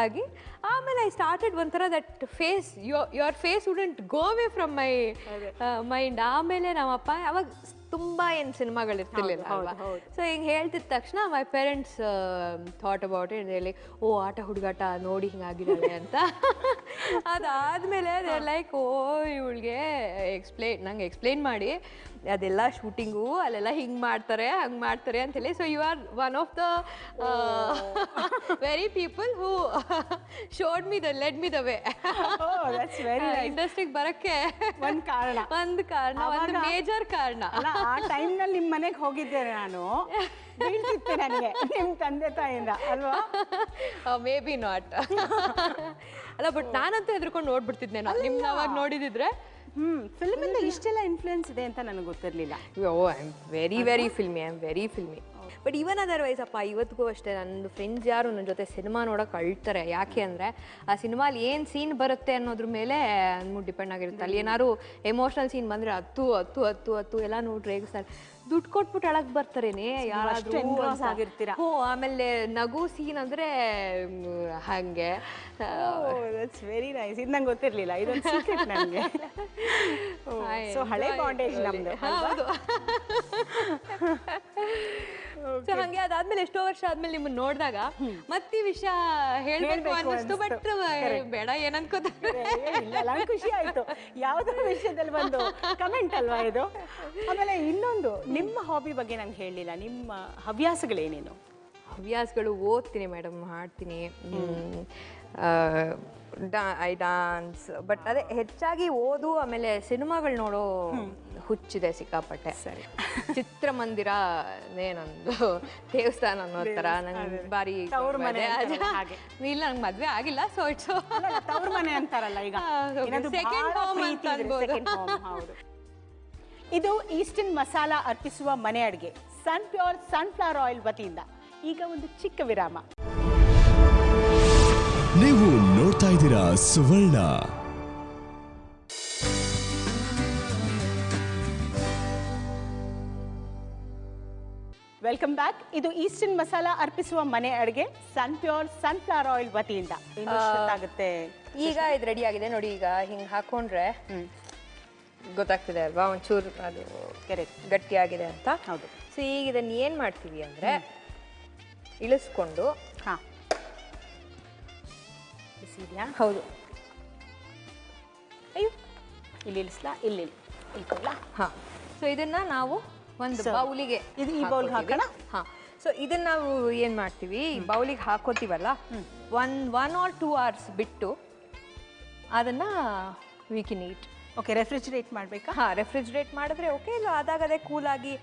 ಆಗಿ, ಆಮೇಲೆ ಐ ಸ್ಟಾರ್ಟೆಡ್ ಒಂಥರ that phase, your face wouldn't go away from my mind. ಆಮೇಲೆ ನಮ್ಮಪ್ಪ ಅವಾಗ ತುಂಬಾ ಏನು ಸಿನಿಮಾಗಳು ಇರ್ತಿರ್ಲಿಲ್ಲ ಅಲ್ವಾ. ಸೊ ಈಗ ಹೇಳ್ತಿದ ತಕ್ಷಣ my parents thought about it ಹೇಳಿ, ಓ ಆಟ ಹುಡುಗಾಟ ನೋಡಿ ಹಿಂಗಾಗಿದ್ದಾಳೆ ಅಂತ. ಅದಾದ್ಮೇಲೆ ಲೈಕ್ ಓ ಇವಳಿಗೆ ನಂಗೆ ಎಕ್ಸ್ಪ್ಲೇನ್ ಮಾಡಿ ಅದೆಲ್ಲ ಶೂಟಿಂಗು ಅಲ್ಲೆಲ್ಲ ಹಿಂಗೆ ಮಾಡ್ತಾರೆ ಹಂಗೆ ಮಾಡ್ತಾರೆ ಅಂತೇಳಿ. So you are one of the very people who showed me led me the way ಇಂಡಸ್ಟ್ರಿಗೆ ಬರಕ್ಕೆ ಒಂದು ಮೇಜರ್ ಕಾರಣ. ಆ ಟೈಮ್ನಲ್ಲಿ ನಿಮ್ಮ ಮನೆಗೆ ಹೋಗಿದ್ದೆ ನಾನು, ಬೀಳ್ತಿತ್ತೆ ನನಗೆ ನಿಮ್ಮ ತಂದೆ ತಾಯಿಯಿಂದ ಅಲ್ವಾ? ಮೇ ಬಿ ನಾಟ್ ಅಲ್ಲ, ಬಟ್ ನಾನಂತೂ ಹೆದರ್ಕೊಂಡು ನೋಡ್ಬಿಡ್ತಿದ್ದೆ ನಿಮ್ನ ಅವಾಗ ನೋಡಿದಿದ್ರೆ. ಫಿಲ್ಮಿಂದ ಇಷ್ಟೆಲ್ಲ ಇನ್ಫ್ಲೂಯೆನ್ಸ್ ಇದೆ ಅಂತ ನನಗೆ ಗೊತ್ತಿರಲಿಲ್ಲ. I am very filmy. But even otherwise ಅಪ್ಪ, ಇವತ್ತಿಗೂ ಅಷ್ಟೇ ನನ್ನ ಫ್ರೆಂಡ್ಸ್ ಯಾರು ನನ್ನ ಜೊತೆ ಸಿನಿಮಾ ನೋಡೋಕೆ ಅಳ್ತಾರೆ. ಯಾಕೆ ಅಂದರೆ ಆ ಸಿನಿಮಾಲಿ ಏನು ಸೀನ್ ಬರುತ್ತೆ ಅನ್ನೋದ್ರ ಮೇಲೆ ಅಂದ್ಬಿಟ್ಟು ಡಿಪೆಂಡ್ ಆಗಿರುತ್ತೆ. ಅಲ್ಲಿ ಏನಾದ್ರು ಎಮೋಷ್ನಲ್ ಸೀನ್ ಬಂದರೆ ಹತ್ತು ಎಲ್ಲ ನೋಡಿ ರೇಗಿಸ್ತಾರೆ. ದುಡ್ಡು ಕೊಟ್ಬಿಟ್ಟು ಅಳಕ್ ಬರ್ತಾರೇನೆ ಯಾರಾದ್ರೂ ಆಗಿರ್ತೀರಾ. ಆಮೇಲೆ ನಗು ಸೀನ್ ಅಂದರೆ ಹಾಗೆ. Very nice. ಇದು ನಂಗೆ ಗೊತ್ತಿರಲಿಲ್ಲ, ಇದೊಂದು ಸೀಕ್ರೆಟ್ ನನಗೆ. ಸೊ ಹಳೆ ಬಾಂಡೇಜ್ ನಮ್ದು. ಹೌದು. ಸೊ ಹಂಗೆ ಅದಾದ್ಮೇಲೆ ಎಷ್ಟೋ ವರ್ಷ ಆದ್ಮೇಲೆ ನಿಮ್ಮನ್ನ ನೋಡಿದಾಗ ಮತ್ತೆ ವಿಷಯ ಹೇಳ್ಬೇಕು ಅನ್ನಿಸ್ತು. ಬಟ್ ಬೇಡ ಏನನ್ಕೋತಾರೆ. ನಂಗೆ ಖುಷಿ ಆಯ್ತು ಯಾವುದೋ ವಿಷಯದಲ್ಲಿ ಒಂದು ಕಮೆಂಟ್ ಅಲ್ವಾ ಇದು. ಆಮೇಲೆ ಇನ್ನೊಂದು, ನಿಮ್ಮ ಹಾಬಿ ಬಗ್ಗೆ ನಂಗೆ ಹೇಳಲಿಲ್ಲ. ನಿಮ್ಮ ಹವ್ಯಾಸಗಳೇನೇನು? ಹವ್ಯಾಸಗಳು ಓದ್ತೀನಿ ಮೇಡಮ್, ಹಾಡ್ತೀನಿ, ಐ ಡಾನ್ಸ್. ಬಟ್ ಅದೇ ಹೆಚ್ಚಾಗಿ ಓದು, ಆಮೇಲೆ ಸಿನಿಮಾಗಳು ನೋಡೋ ಹುಚ್ಚಿದೆ ಸಿಕ್ಕಾಪಟ್ಟೆ. ಸರಿ. ಚಿತ್ರಮಂದಿರ ನಂದು ದೇವಸ್ಥಾನ ಅನ್ನೋ ಥರ ನಂಗೆ ಬಾರಿ ಇಲ್ಲ. ನಂಗೆ ಮದುವೆ ಆಗಿಲ್ಲ, ಸೊ ಇಟ್ಸ್ ತವ್ರ ಮನೆ ಅಂತಾರಲ್ಲ ಈಗ, ಸೆಕೆಂಡ್ ಹೋಮ್ ಅಂತ ಅನ್ಬೋದು. ಇದು ಈಸ್ಟರ್ನ್ ಮಸಾಲಾ ಅರ್ಪಿಸುವ ಮನೆ ಅಡುಗೆ ಸನ್ ಪ್ಯೂರ್ ಸನ್ಫ್ಲವರ್ ಆಯಿಲ್ ವತಿಯಿಂದ ಈಗ ಒಂದು ಚಿಕ್ಕ ವಿರಾಮ. ನೀವು ನೋಡ್ತಾ ಇದ್ದೀರಾ ಸುವರ್ಣ. Welcome back. ಇದು ಈಸ್ಟರ್ನ್ ಮಸಾಲಾ ಅರ್ಪಿಸುವ ಮನೆ ಅಡುಗೆ ಸನ್ ಪ್ಯೂರ್ ಸನ್ಫ್ಲವರ್ ಆಯಿಲ್ ವತಿಯಿಂದ. ಆಗುತ್ತೆ ಈಗ ಇದು ರೆಡಿ ಆಗಿದೆ ನೋಡಿ. ಈಗ ಹಿಂಗೆ ಹಾಕೊಂಡ್ರೆ ಗೊತ್ತಾಗ್ತಿದೆ ಅಲ್ವಾ ಒಂಚೂರು ಅದು ಗಟ್ಟಿಯಾಗಿದೆ ಅಂತ. ಹೌದು. ಸೊ ಈಗ ಇದನ್ನು ಏನು ಮಾಡ್ತೀವಿ ಅಂದರೆ ಇಳಿಸ್ಕೊಂಡು, ಹಾಂ ಬಿಸಿದೆಯಾ? ಹೌದು. ಅಯ್ಯೋ, ಇಲ್ಲಿ ಇಳಿಸ್ಲಾ? ಇಲ್ಲಿ ಇಳ್ಕೊಳ್ಳ? ಹಾಂ. ಸೊ ಇದನ್ನು ನಾವು ಒಂದು ಬೌಲಿಗೆ, ಇದು ಈ ಬೌಲ್ಗೆ ಹಾಕೋಣ. ಹಾಂ. ಸೊ ಇದನ್ನು ನಾವು ಏನು ಮಾಡ್ತೀವಿ, ಈ ಬೌಲಿಗೆ ಹಾಕೋತೀವಲ್ಲ, ಒನ್ ಆರ್ 2 hours ಬಿಟ್ಟು ಅದನ್ನು we can heat. Okay, refrigerate ಮಾಡಬೇಕಾ? ಹಾಂ, ರೆಫ್ರಿಜರೇಟ್ ಮಾಡಿದ್ರೆ ಓಕೆ, ಇಲ್ಲ ಆದಾಗದೇ ಕೂಲಾಗಿ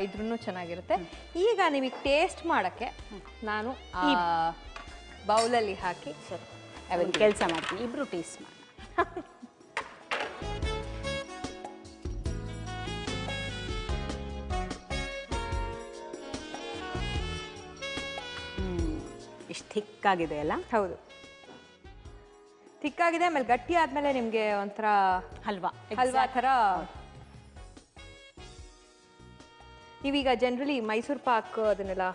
ಇದ್ರೂ ಚೆನ್ನಾಗಿರುತ್ತೆ. ಈಗ ನಿಮಗೆ ಟೇಸ್ಟ್ ಮಾಡೋಕ್ಕೆ ನಾನು ಈ ಬೌಲಲ್ಲಿ ಹಾಕಿ ಕೆಲಸ ಮಾಡ್ತೀನಿ, ಇಬ್ಬರು ಟೇಸ್ಟ್ ಮಾಡಿ. ಇಷ್ಟು ಥಿಕ್ಕಾಗಿದೆ ಅಲ್ಲ? ಹೌದು, ಥಿಕ್ಕಾಗಿದೆ. ಆಮೇಲೆ ಗಟ್ಟಿ ಆದಮೇಲೆ ನಿಮಗೆ ಒಂಥರ ಹಲ್ವಾ ಥರ. ನೀವೀಗ ಜನರಲಿ ಮೈಸೂರು ಪಾಕ್ ಅದನ್ನೆಲ್ಲ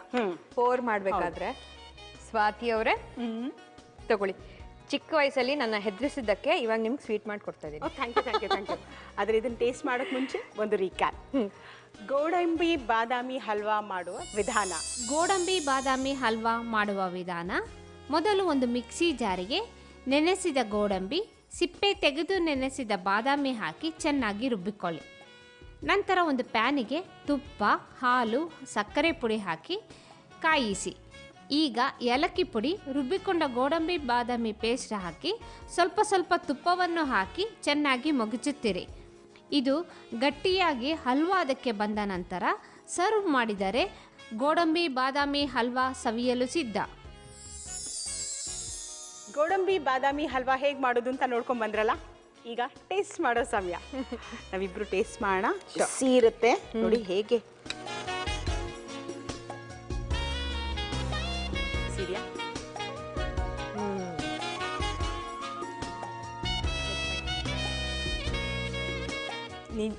ಪೋರ್ ಮಾಡಬೇಕಾದ್ರೆ, ಸ್ವಾತಿ ಅವರೇ ತಗೊಳ್ಳಿ. ಚಿಕ್ಕ ವಯಸ್ಸಲ್ಲಿ ನನ್ನ ಹೆದರಿಸಿದ್ದಕ್ಕೆ ಇವಾಗ ನಿಮ್ಗೆ ಸ್ವೀಟ್ ಮಾಡಿ ಕೊಡ್ತಾ ಇದ್ದೀನಿ. Thank you. ಆದರೆ ಇದನ್ನು ಟೇಸ್ಟ್ ಮಾಡೋಕ್ಕೆ ಮುಂಚೆ ಒಂದು ರೀಕ್ಯಾಪ್. ಗೋಡಂಬಿ ಬಾದಾಮಿ ಹಲ್ವಾ ಮಾಡುವ ವಿಧಾನ. ಗೋಡಂಬಿ ಬಾದಾಮಿ ಹಲ್ವಾ ಮಾಡುವ ವಿಧಾನ: ಮೊದಲು ಒಂದು ಮಿಕ್ಸಿ ಜಾರಿಗೆ ನೆನೆಸಿದ ಗೋಡಂಬಿ, ಸಿಪ್ಪೆ ತೆಗೆದು ನೆನೆಸಿದ ಬಾದಾಮಿ ಹಾಕಿ ಚೆನ್ನಾಗಿ ರುಬ್ಬಿಕೊಳ್ಳಿ. ನಂತರ ಒಂದು ಪ್ಯಾನಿಗೆ ತುಪ್ಪ, ಹಾಲು, ಸಕ್ಕರೆ ಪುಡಿ ಹಾಕಿ ಕಾಯಿಸಿ. ಈಗ ಏಲಕ್ಕಿ ಪುಡಿ, ರುಬ್ಬಿಕೊಂಡ ಗೋಡಂಬಿ ಬಾದಾಮಿ ಪೇಸ್ಟ್ ಹಾಕಿ ಸ್ವಲ್ಪ ಸ್ವಲ್ಪ ತುಪ್ಪವನ್ನು ಹಾಕಿ ಚೆನ್ನಾಗಿ ಮಗುಚುತ್ತಿರಿ. ಇದು ಗಟ್ಟಿಯಾಗಿ ಹಲ್ವಾದಕ್ಕೆ ಬಂದ ನಂತರ ಸರ್ವ್ ಮಾಡಿದರೆ ಗೋಡಂಬಿ ಬಾದಾಮಿ ಹಲ್ವಾ ಸವಿಯಲು ಸಿದ್ಧ. ಗೋಡಂಬಿ ಬಾದಾಮಿ ಹಲ್ವಾ ಹೇಗೆ ಮಾಡೋದು ಅಂತ ನೋಡ್ಕೊಂಡು ಬಂದ್ರಲ್ಲ, ಈಗ ಟೇಸ್ಟ್ ಮಾಡೋ ಸಮಯ. ನಾವಿಬ್ರು ಟೇಸ್ಟ್ ಮಾಡೋಣ. ಬಿಸಿ ಇರುತ್ತೆ ನೋಡಿ ಹೇಗೆ. ಸೀರಿಯಾ?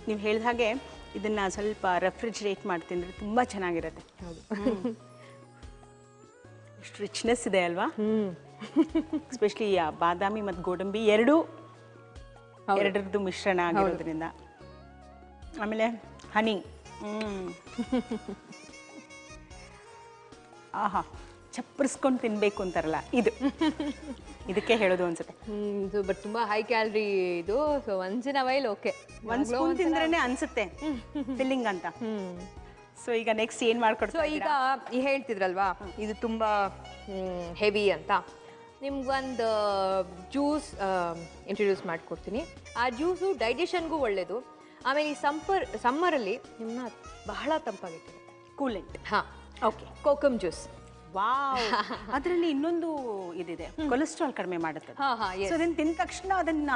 ನೀವು ಹೇಳಿದ ಹಾಗೆ ಇದನ್ನು ಸ್ವಲ್ಪ ರೆಫ್ರಿಜರೇಟ್ ಮಾಡಿ ತಿಂದರೆ ತುಂಬ ಚೆನ್ನಾಗಿರುತ್ತೆ. ಹೌದು, ಇಷ್ಟು ರಿಚ್ನೆಸ್ ಇದೆ ಅಲ್ವಾ? ಎಸ್ಪೆಷಲಿ ಬಾದಾಮಿ ಮತ್ತು ಗೋಡಂಬಿ ಎರಡರದ್ದು ಮಿಶ್ರಣ ಆಗಿರೋದ್ರಿಂದ ಆಮೇಲೆ ಹನಿ. ಆಹಾ, ಚಪ್ಪರಿಸ್ಕೊಂಡು ತಿನ್ಬೇಕು ಅಂತಾರಲ್ಲ ಇದು, ಇದಕ್ಕೆ ಹೇಳೋದು ಅನ್ಸುತ್ತೆ. ಇದು ಬಟ್ ತುಂಬಾ ಹೈ ಕ್ಯಾಲರಿ ಇದು. So once in a while okay, ಒಂದ್ ಸ್ಪೂನ್ ತಿಂದ್ರೇನೆ ಅನ್ಸುತ್ತೆ ಫಿಲ್ಲಿಂಗ್ ಅಂತ. ಸೊ ಈಗ ನೆಕ್ಸ್ಟ್ ಏನ್ ಸೊ ಮಾಡ್ಕೊಡ್ತೀರಾ? ಈಗ ಹೇಳ್ತಿದ್ರಲ್ವಾ ಇದು ತುಂಬಾ ಹೆವಿ ಅಂತ, ನಿಮ್ಗೊಂದು ಜ್ಯೂಸ್ ಇಂಟ್ರೊಡ್ಯೂಸ್ ಮಾಡ್ಕೊಡ್ತೀನಿ. ಆ ಜ್ಯೂಸು ಡೈಜೆಷನ್ಗೂ ಒಳ್ಳೇದು. ಆಮೇಲೆ ಈ ಸಮ್ಮರಲ್ಲಿ ನಿಮ್ಮನ್ನ ಬಹಳ ತಂಪಾಗಿಟ್ಟಿರುತ್ತೆ. ಕೂಲೆಂಟ್. ಹಾಂ, ಓಕೆ. ಕೋಕಮ್ ಜ್ಯೂಸ್. ವಾವ್. ಅದರಲ್ಲಿ ಇನ್ನೊಂದು ಇದಿದೆ, ಕೊಲೆಸ್ಟ್ರಾಲ್ ಕಡಿಮೆ ಮಾಡುತ್ತೆ. ಹಾ, ಹಾ, yes. ಸೊ ಅದನ್ನ ತಿಂದ ತಕ್ಷಣ ಅದನ್ನ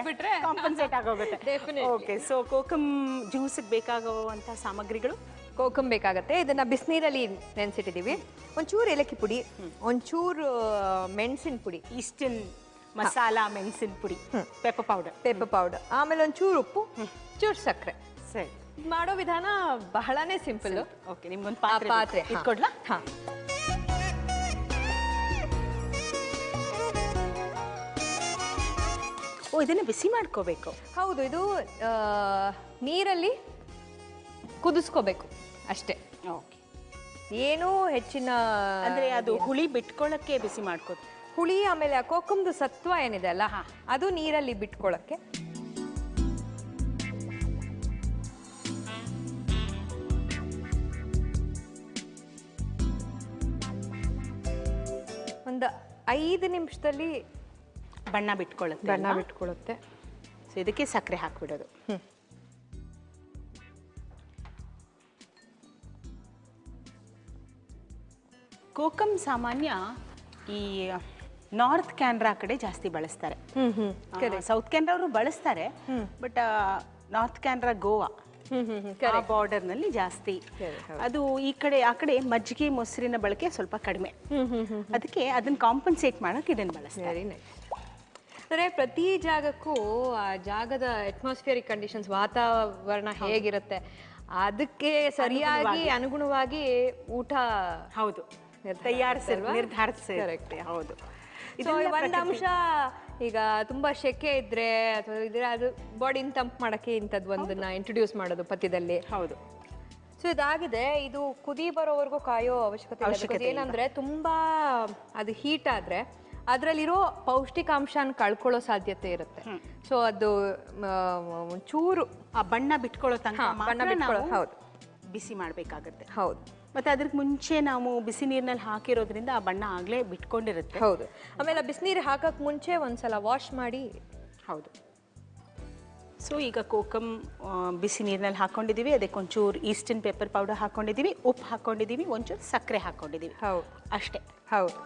ಬಿಟ್ರೆ ಕಾಂಪನ್ಸೇಟ್ ಆಗೋಗುತ್ತೆ. Definitely. ಓಕೆ. ಸೊ ಕೋಕಮ್ ಜ್ಯೂಸ್ಗೆ ಬೇಕಾಗುವಂಥ ಸಾಮಗ್ರಿಗಳು: ಕೋಕಮ್ ಬೇಕಾಗತ್ತೆ. ಇದನ್ನ ಬಿಸಿನೀರಲ್ಲಿ ನೆನೆಸಿಟ್ಟಿದ್ದೀವಿ. ಒಂಚೂರು ಏಲಕ್ಕಿ ಪುಡಿ, ಒಂಚೂರು ಮೆಣಸಿನ ಪುಡಿ, ಈಸ್ಟರ್ನ್ ಮಸಾಲಾ ಮೆಣಸಿನ ಪುಡಿ, ಪೆಪ್ಪರ್ ಪೌಡರ್, ಆಮೇಲೆ ಒಂಚೂರು ಉಪ್ಪು, ಚೂರು ಸಕ್ಕರೆ. ಸರಿ. ಮಾಡೋ ವಿಧಾನ ಬಹಳನೇ ಸಿಂಪಲ್. ಓಕೆ. ನಿಮ್ಗೊಂದು ಪಾತ್ರೆ ಪಾತ್ರೆ ಇಟ್ಕೊಡ್ಲಾ? ಹಾ. ಓ, ಇದನ್ನ ಬಿಸಿ ಮಾಡ್ಕೋಬೇಕು. ಹೌದು, ಇದು ನೀರಲ್ಲಿ ಕುದಿಸ್ಕೋಬೇಕು ಅಷ್ಟೇ. ಓಕೆ. ಏನೂ ಹೆಚ್ಚಿನ ಅಂದ್ರೆ ಅದು ಹುಳಿ ಬಿಟ್ಕೊಳ್ಳಕ್ಕೆ ಬಿಸಿ ಮಾಡ್ಕೋದು. ಹುಳಿ ಆಮೇಲೆ ಆ ಕೋಕಮ್ದು ಸತ್ವ ಏನಿದೆ ಅಲ್ಲ, ಅದು ನೀರಲ್ಲಿ ಬಿಟ್ಕೊಳ್ಳಕ್ಕೆ. ಒಂದು 5 ನಿಮಿಷದಲ್ಲಿ ಬಣ್ಣ ಬಿಟ್ಕೊಳ್ಳುತ್ತೆ. ಸೊ ಇದಕ್ಕೆ ಸಕ್ಕರೆ ಹಾಕ್ಬಿಡೋದು. ಕೋಕಮ್ ಸಾಮಾನ್ಯ ಈ ನಾರ್ತ್ ಕ್ಯಾನ್ರಾ ಕಡೆ ಜಾಸ್ತಿ ಬಳಸ್ತಾರೆ. ಸೌತ್ ಕ್ಯಾನ್ರಾ ಅವರು ಬಳಸ್ತಾರೆ, ಬಟ್ ನಾರ್ತ್ ಕ್ಯಾನ್ರಾ ಗೋವಾ ಆ ಬಾರ್ಡರ್ನಲ್ಲಿ ಜಾಸ್ತಿ. ಅದು ಈ ಕಡೆ ಆ ಕಡೆ ಮಜ್ಜಿಗೆ ಮೊಸರಿನ ಬಳಕೆ ಸ್ವಲ್ಪ ಕಡಿಮೆ, ಅದಕ್ಕೆ ಅದನ್ನ ಕಾಂಪನ್ಸೇಟ್ ಮಾಡಕ್ಕೆ ಇದನ್ನ ಬಳಸ್ತಾರೆ. ಅಂದರೆ ಪ್ರತಿ ಜಾಗಕ್ಕೂ ಆ ಜಾಗದ ಅಟ್ಮಾಸ್ಫಿಯರಿಕ್ ಕಂಡೀಷನ್ಸ್, ವಾತಾವರಣ ಹೇಗಿರುತ್ತೆ ಅದಕ್ಕೆ ಸರಿಯಾಗಿ ಅನುಗುಣವಾಗಿ ಊಟ ಹೌದು ನಿರ್ಧರಿಸಿರುತ್ತೆ. ಹೌದು. ಒಂದು ಅಂಶ, ಈಗ ತುಂಬಾ ಶೆಕೆ ಇದ್ರೆ ಅಥವಾ ಇದ್ರೆ ಅದು ಬಾಡಿನ ತಂಪು ಮಾಡಕ್ಕೆ ಇಂಥದ್ದು ಒಂದನ್ನ ಇಂಟ್ರೊಡ್ಯೂಸ್ ಮಾಡೋದು ಪಥ್ಯದಲ್ಲಿ. ಹೌದು. ಸೊ ಇದಾಗಿದೆ. ಇದು ಕುದಿ ಬರೋವರೆಗೂ ಕಾಯೋ ಅವಶ್ಯಕತೆ ಏನಂದ್ರೆ ತುಂಬಾ ಅದು ಹೀಟ್ ಆದ್ರೆ ಅದರಲ್ಲಿರೋ ಪೌಷ್ಟಿಕಾಂಶನ ಕಳ್ಕೊಳ್ಳೋ ಸಾಧ್ಯತೆ ಇರುತ್ತೆ. ಸೊ ಅದು ಚೂರು ಆ ಬಣ್ಣ ಬಿಟ್ಕೊಳ್ಳೋ ತನಕ ಹೌದು ಬಿಸಿ ಮಾಡಬೇಕಾಗತ್ತೆ. ಹೌದು. ಮತ್ತೆ ಅದಕ್ಕೆ ಮುಂಚೆ ನಾವು ಬಿಸಿ ನೀರಿನಲ್ಲಿ ಹಾಕಿರೋದ್ರಿಂದ ಆ ಬಣ್ಣ ಆಗ್ಲೇ ಬಿಟ್ಕೊಂಡಿರುತ್ತೆ. ಹೌದು. ಆಮೇಲೆ ಬಿಸಿನೀರು ಹಾಕಕ್ ಮುಂಚೆ ಒಂದ್ಸಲ ವಾಶ್ ಮಾಡಿ. ಹೌದು. ಸೊ ಈಗ ಕೋಕಮ್ ಬಿಸಿ ನೀರಿನಲ್ಲಿ ಹಾಕೊಂಡಿದ್ದೀವಿ, ಅದಕ್ಕೆ ಒಂಚೂರು ಈಸ್ಟರ್ನ್ ಪೆಪ್ಪರ್ ಪೌಡರ್ ಹಾಕೊಂಡಿದ್ದೀವಿ, ಉಪ್ಪು ಹಾಕೊಂಡಿದ್ದೀವಿ, ಒಂಚೂರು ಸಕ್ಕರೆ ಹಾಕೊಂಡಿದ್ದೀವಿ. ಹೌದು ಅಷ್ಟೇ. ಹೌದು.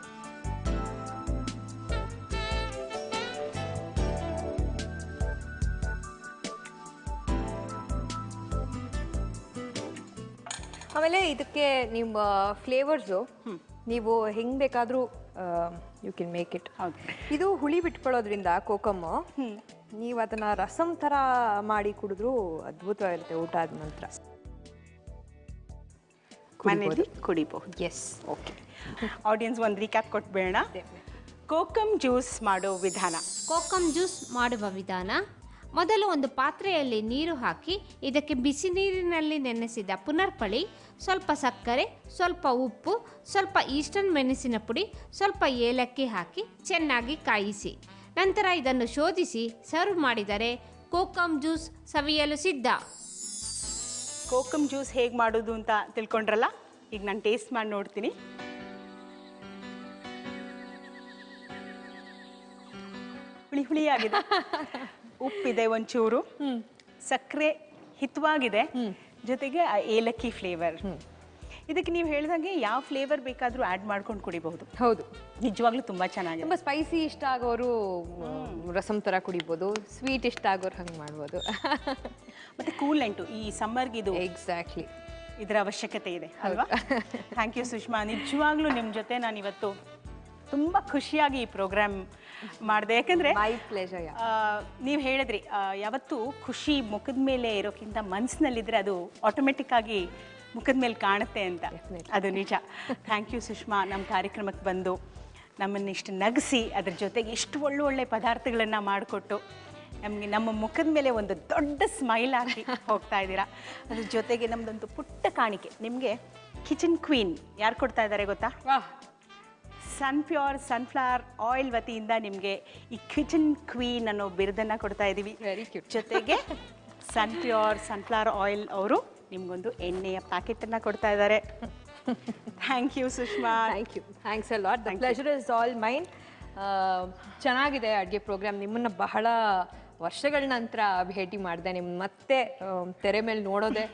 ಆಮೇಲೆ ಇದಕ್ಕೆ ನಿಮ್ಮ ಫ್ಲೇವರ್ಸು ನೀವು ಹೆಂಗ್ ಬೇಕಾದ್ರೂ ಯು ಕ್ಯಾನ್ ಮೇಕ್ ಇಟ್. ಹೌದು. ಇದು ಹುಳಿ ಬಿಟ್ಕೊಳ್ಳೋದ್ರಿಂದ ಕೋಕಮ್ಮು ನೀವು ಅದನ್ನ ರಸಂ ಥರ ಮಾಡಿ ಕುಡಿದ್ರೂ ಅದ್ಭುತವಾಗಿರುತ್ತೆ ಊಟ ಆದ ನಂತರ. ಮನೆಯಲ್ಲಿ ಕುಡಿಬಹುದು. ಎಸ್. ಓಕೆ. ಆಡಿಯನ್ಸ್ ಒಂದು ರೀಕ್ಯಾಪ್ ಕೊಟ್ಬೇಡ. ಕೋಕಮ್ ಜ್ಯೂಸ್ ಮಾಡೋ ವಿಧಾನ. ಕೋಕಮ್ ಜ್ಯೂಸ್ ಮಾಡುವ ವಿಧಾನ: ಮೊದಲು ಒಂದು ಪಾತ್ರೆಯಲ್ಲಿ ನೀರು ಹಾಕಿ ಇದಕ್ಕೆ ಬಿಸಿ ನೀರಿನಲ್ಲಿ ನೆನೆಸಿದ ಪುನರ್ಪಳಿ, ಸ್ವಲ್ಪ ಸಕ್ಕರೆ, ಸ್ವಲ್ಪ ಉಪ್ಪು, ಸ್ವಲ್ಪ ಈಸ್ಟರ್ನ್ ಮೆಣಸಿನ ಪುಡಿ, ಸ್ವಲ್ಪ ಏಲಕ್ಕಿ ಹಾಕಿ ಚೆನ್ನಾಗಿ ಕಾಯಿಸಿ. ನಂತರ ಇದನ್ನು ಶೋಧಿಸಿ ಸರ್ವ್ ಮಾಡಿದರೆ ಕೋಕಮ್ ಜ್ಯೂಸ್ ಸವಿಯಲು ಸಿದ್ಧ. ಕೋಕಮ್ ಜ್ಯೂಸ್ ಹೇಗೆ ಮಾಡೋದು ಅಂತ ತಿಳ್ಕೊಂಡ್ರಲ್ಲ, ಈಗ ನಾನು ಟೇಸ್ಟ್ ಮಾಡಿ ನೋಡ್ತೀನಿ. ಹುಳಿ ಹುಳಿಯಾಗಿದೆ, ಉಪ್ಪಿದೆ ಒಂಚೂರು, ಸಕ್ಕರೆ ಹಿತವಾಗಿದೆ, ಜೊತೆಗೆ ಏಲಕ್ಕಿ ಫ್ಲೇವರ್. ಇದಕ್ಕೆ ನೀವು ಹೇಳಿದಂಗೆ ಯಾವ ಫ್ಲೇವರ್ ಬೇಕಾದರೂ ಆ್ಯಡ್ ಮಾಡ್ಕೊಂಡು ಕುಡಿಬಹುದು. ಹೌದು, ನಿಜವಾಗ್ಲೂ ತುಂಬ ಚೆನ್ನಾಗಿದೆ. ತುಂಬ ಸ್ಪೈಸಿ ಇಷ್ಟ ಆಗೋರು ರಸಂ ಥರ ಕುಡಿಬೋದು, ಸ್ವೀಟ್ ಇಷ್ಟ ಆಗೋರು ಹಂಗೆ ಮಾಡ್ಬೋದು. ಮತ್ತು ಕೂಲೆಂಟು ಈ ಸಮ್ಮರ್ಗಿದು ಎಕ್ಸಾಕ್ಟ್ಲಿ ಇದರ ಅವಶ್ಯಕತೆ ಇದೆ ಅಲ್ವಾ? Thank you Sushma. ನಿಜವಾಗ್ಲೂ ನಿಮ್ಮ ಜೊತೆ ನಾನು ಇವತ್ತು ತುಂಬ ಖುಷಿಯಾಗಿ ಈ ಪ್ರೋಗ್ರಾಮ್ ಮಾಡಿದೆ. ಯಾಕಂದರೆ ಮೈ ಪ್ಲೇಜರ್. ನೀವು ಹೇಳಿದ್ರಿ ಯಾವತ್ತೂ ಖುಷಿ ಮುಖದ ಮೇಲೆ ಇರೋಕ್ಕಿಂತ ಮನಸ್ಸಿನಲ್ಲಿದ್ದರೆ ಅದು ಆಟೋಮೆಟಿಕ್ ಆಗಿ ಮುಖದ ಮೇಲೆ ಕಾಣುತ್ತೆ ಅಂತ. ಅದು ನಿಜ. ಥ್ಯಾಂಕ್ ಯು ಸುಷ್ಮಾ, ನಮ್ಮ ಕಾರ್ಯಕ್ರಮಕ್ಕೆ ಬಂದು ನಮ್ಮನ್ನು ಇಷ್ಟು ನಗಿಸಿ ಅದ್ರ ಜೊತೆಗೆ ಇಷ್ಟು ಒಳ್ಳೊಳ್ಳೆ ಪದಾರ್ಥಗಳನ್ನು ಮಾಡಿಕೊಟ್ಟು ನಮಗೆ ನಮ್ಮ ಮುಖದ ಮೇಲೆ ಒಂದು ದೊಡ್ಡ ಸ್ಮೈಲ್ ಹಾಕಿ ಹೋಗ್ತಾ ಇದ್ದೀರಾ. ಅದ್ರ ಜೊತೆಗೆ ನಮ್ದೊಂದು ಪುಟ್ಟ ಕಾಣಿಕೆ ನಿಮಗೆ. ಕಿಚನ್ ಕ್ವೀನ್ ಯಾರು ಕೊಡ್ತಾ ಇದ್ದಾರೆ ಗೊತ್ತಾ? ಸನ್ಪ್ಯೂರ್ ಸನ್ಫ್ಲವರ್ ಆಯಿಲ್ ವತಿಯಿಂದ ನಿಮಗೆ ಈ ಕಿಚನ್ ಕ್ವೀನ್ ಅನ್ನೋ ಬಿರುದನ್ನು ಕೊಡ್ತಾ ಇದ್ದೀವಿ. Very cute. ಜೊತೆಗೆ ಸನ್ಪ್ಯೂರ್ ಸನ್ಫ್ಲವರ್ ಆಯಿಲ್ ಅವರು ನಿಮಗೊಂದು ಎಣ್ಣೆಯ ಪ್ಯಾಕೆಟನ್ನು ಕೊಡ್ತಾ ಇದ್ದಾರೆ. Thank you Sushma. Thanks a lot. The pleasure is all mine. ಚೆನ್ನಾಗಿದೆ ಅಡುಗೆ ಪ್ರೋಗ್ರಾಮ್. ನಿಮ್ಮನ್ನು ಬಹಳ ವರ್ಷಗಳ ನಂತರ ಭೇಟಿ ಮಾಡಿದೆ. ನಿಮ್ಮ ಮತ್ತೆ ತೆರೆ ಮೇಲೆ ನೋಡೋದೆ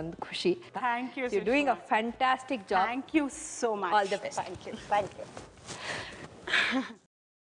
ಒಂದು ಖುಷಿ. Thank you. Doing a fantastic job. Thank you so much. All the best. Thank you.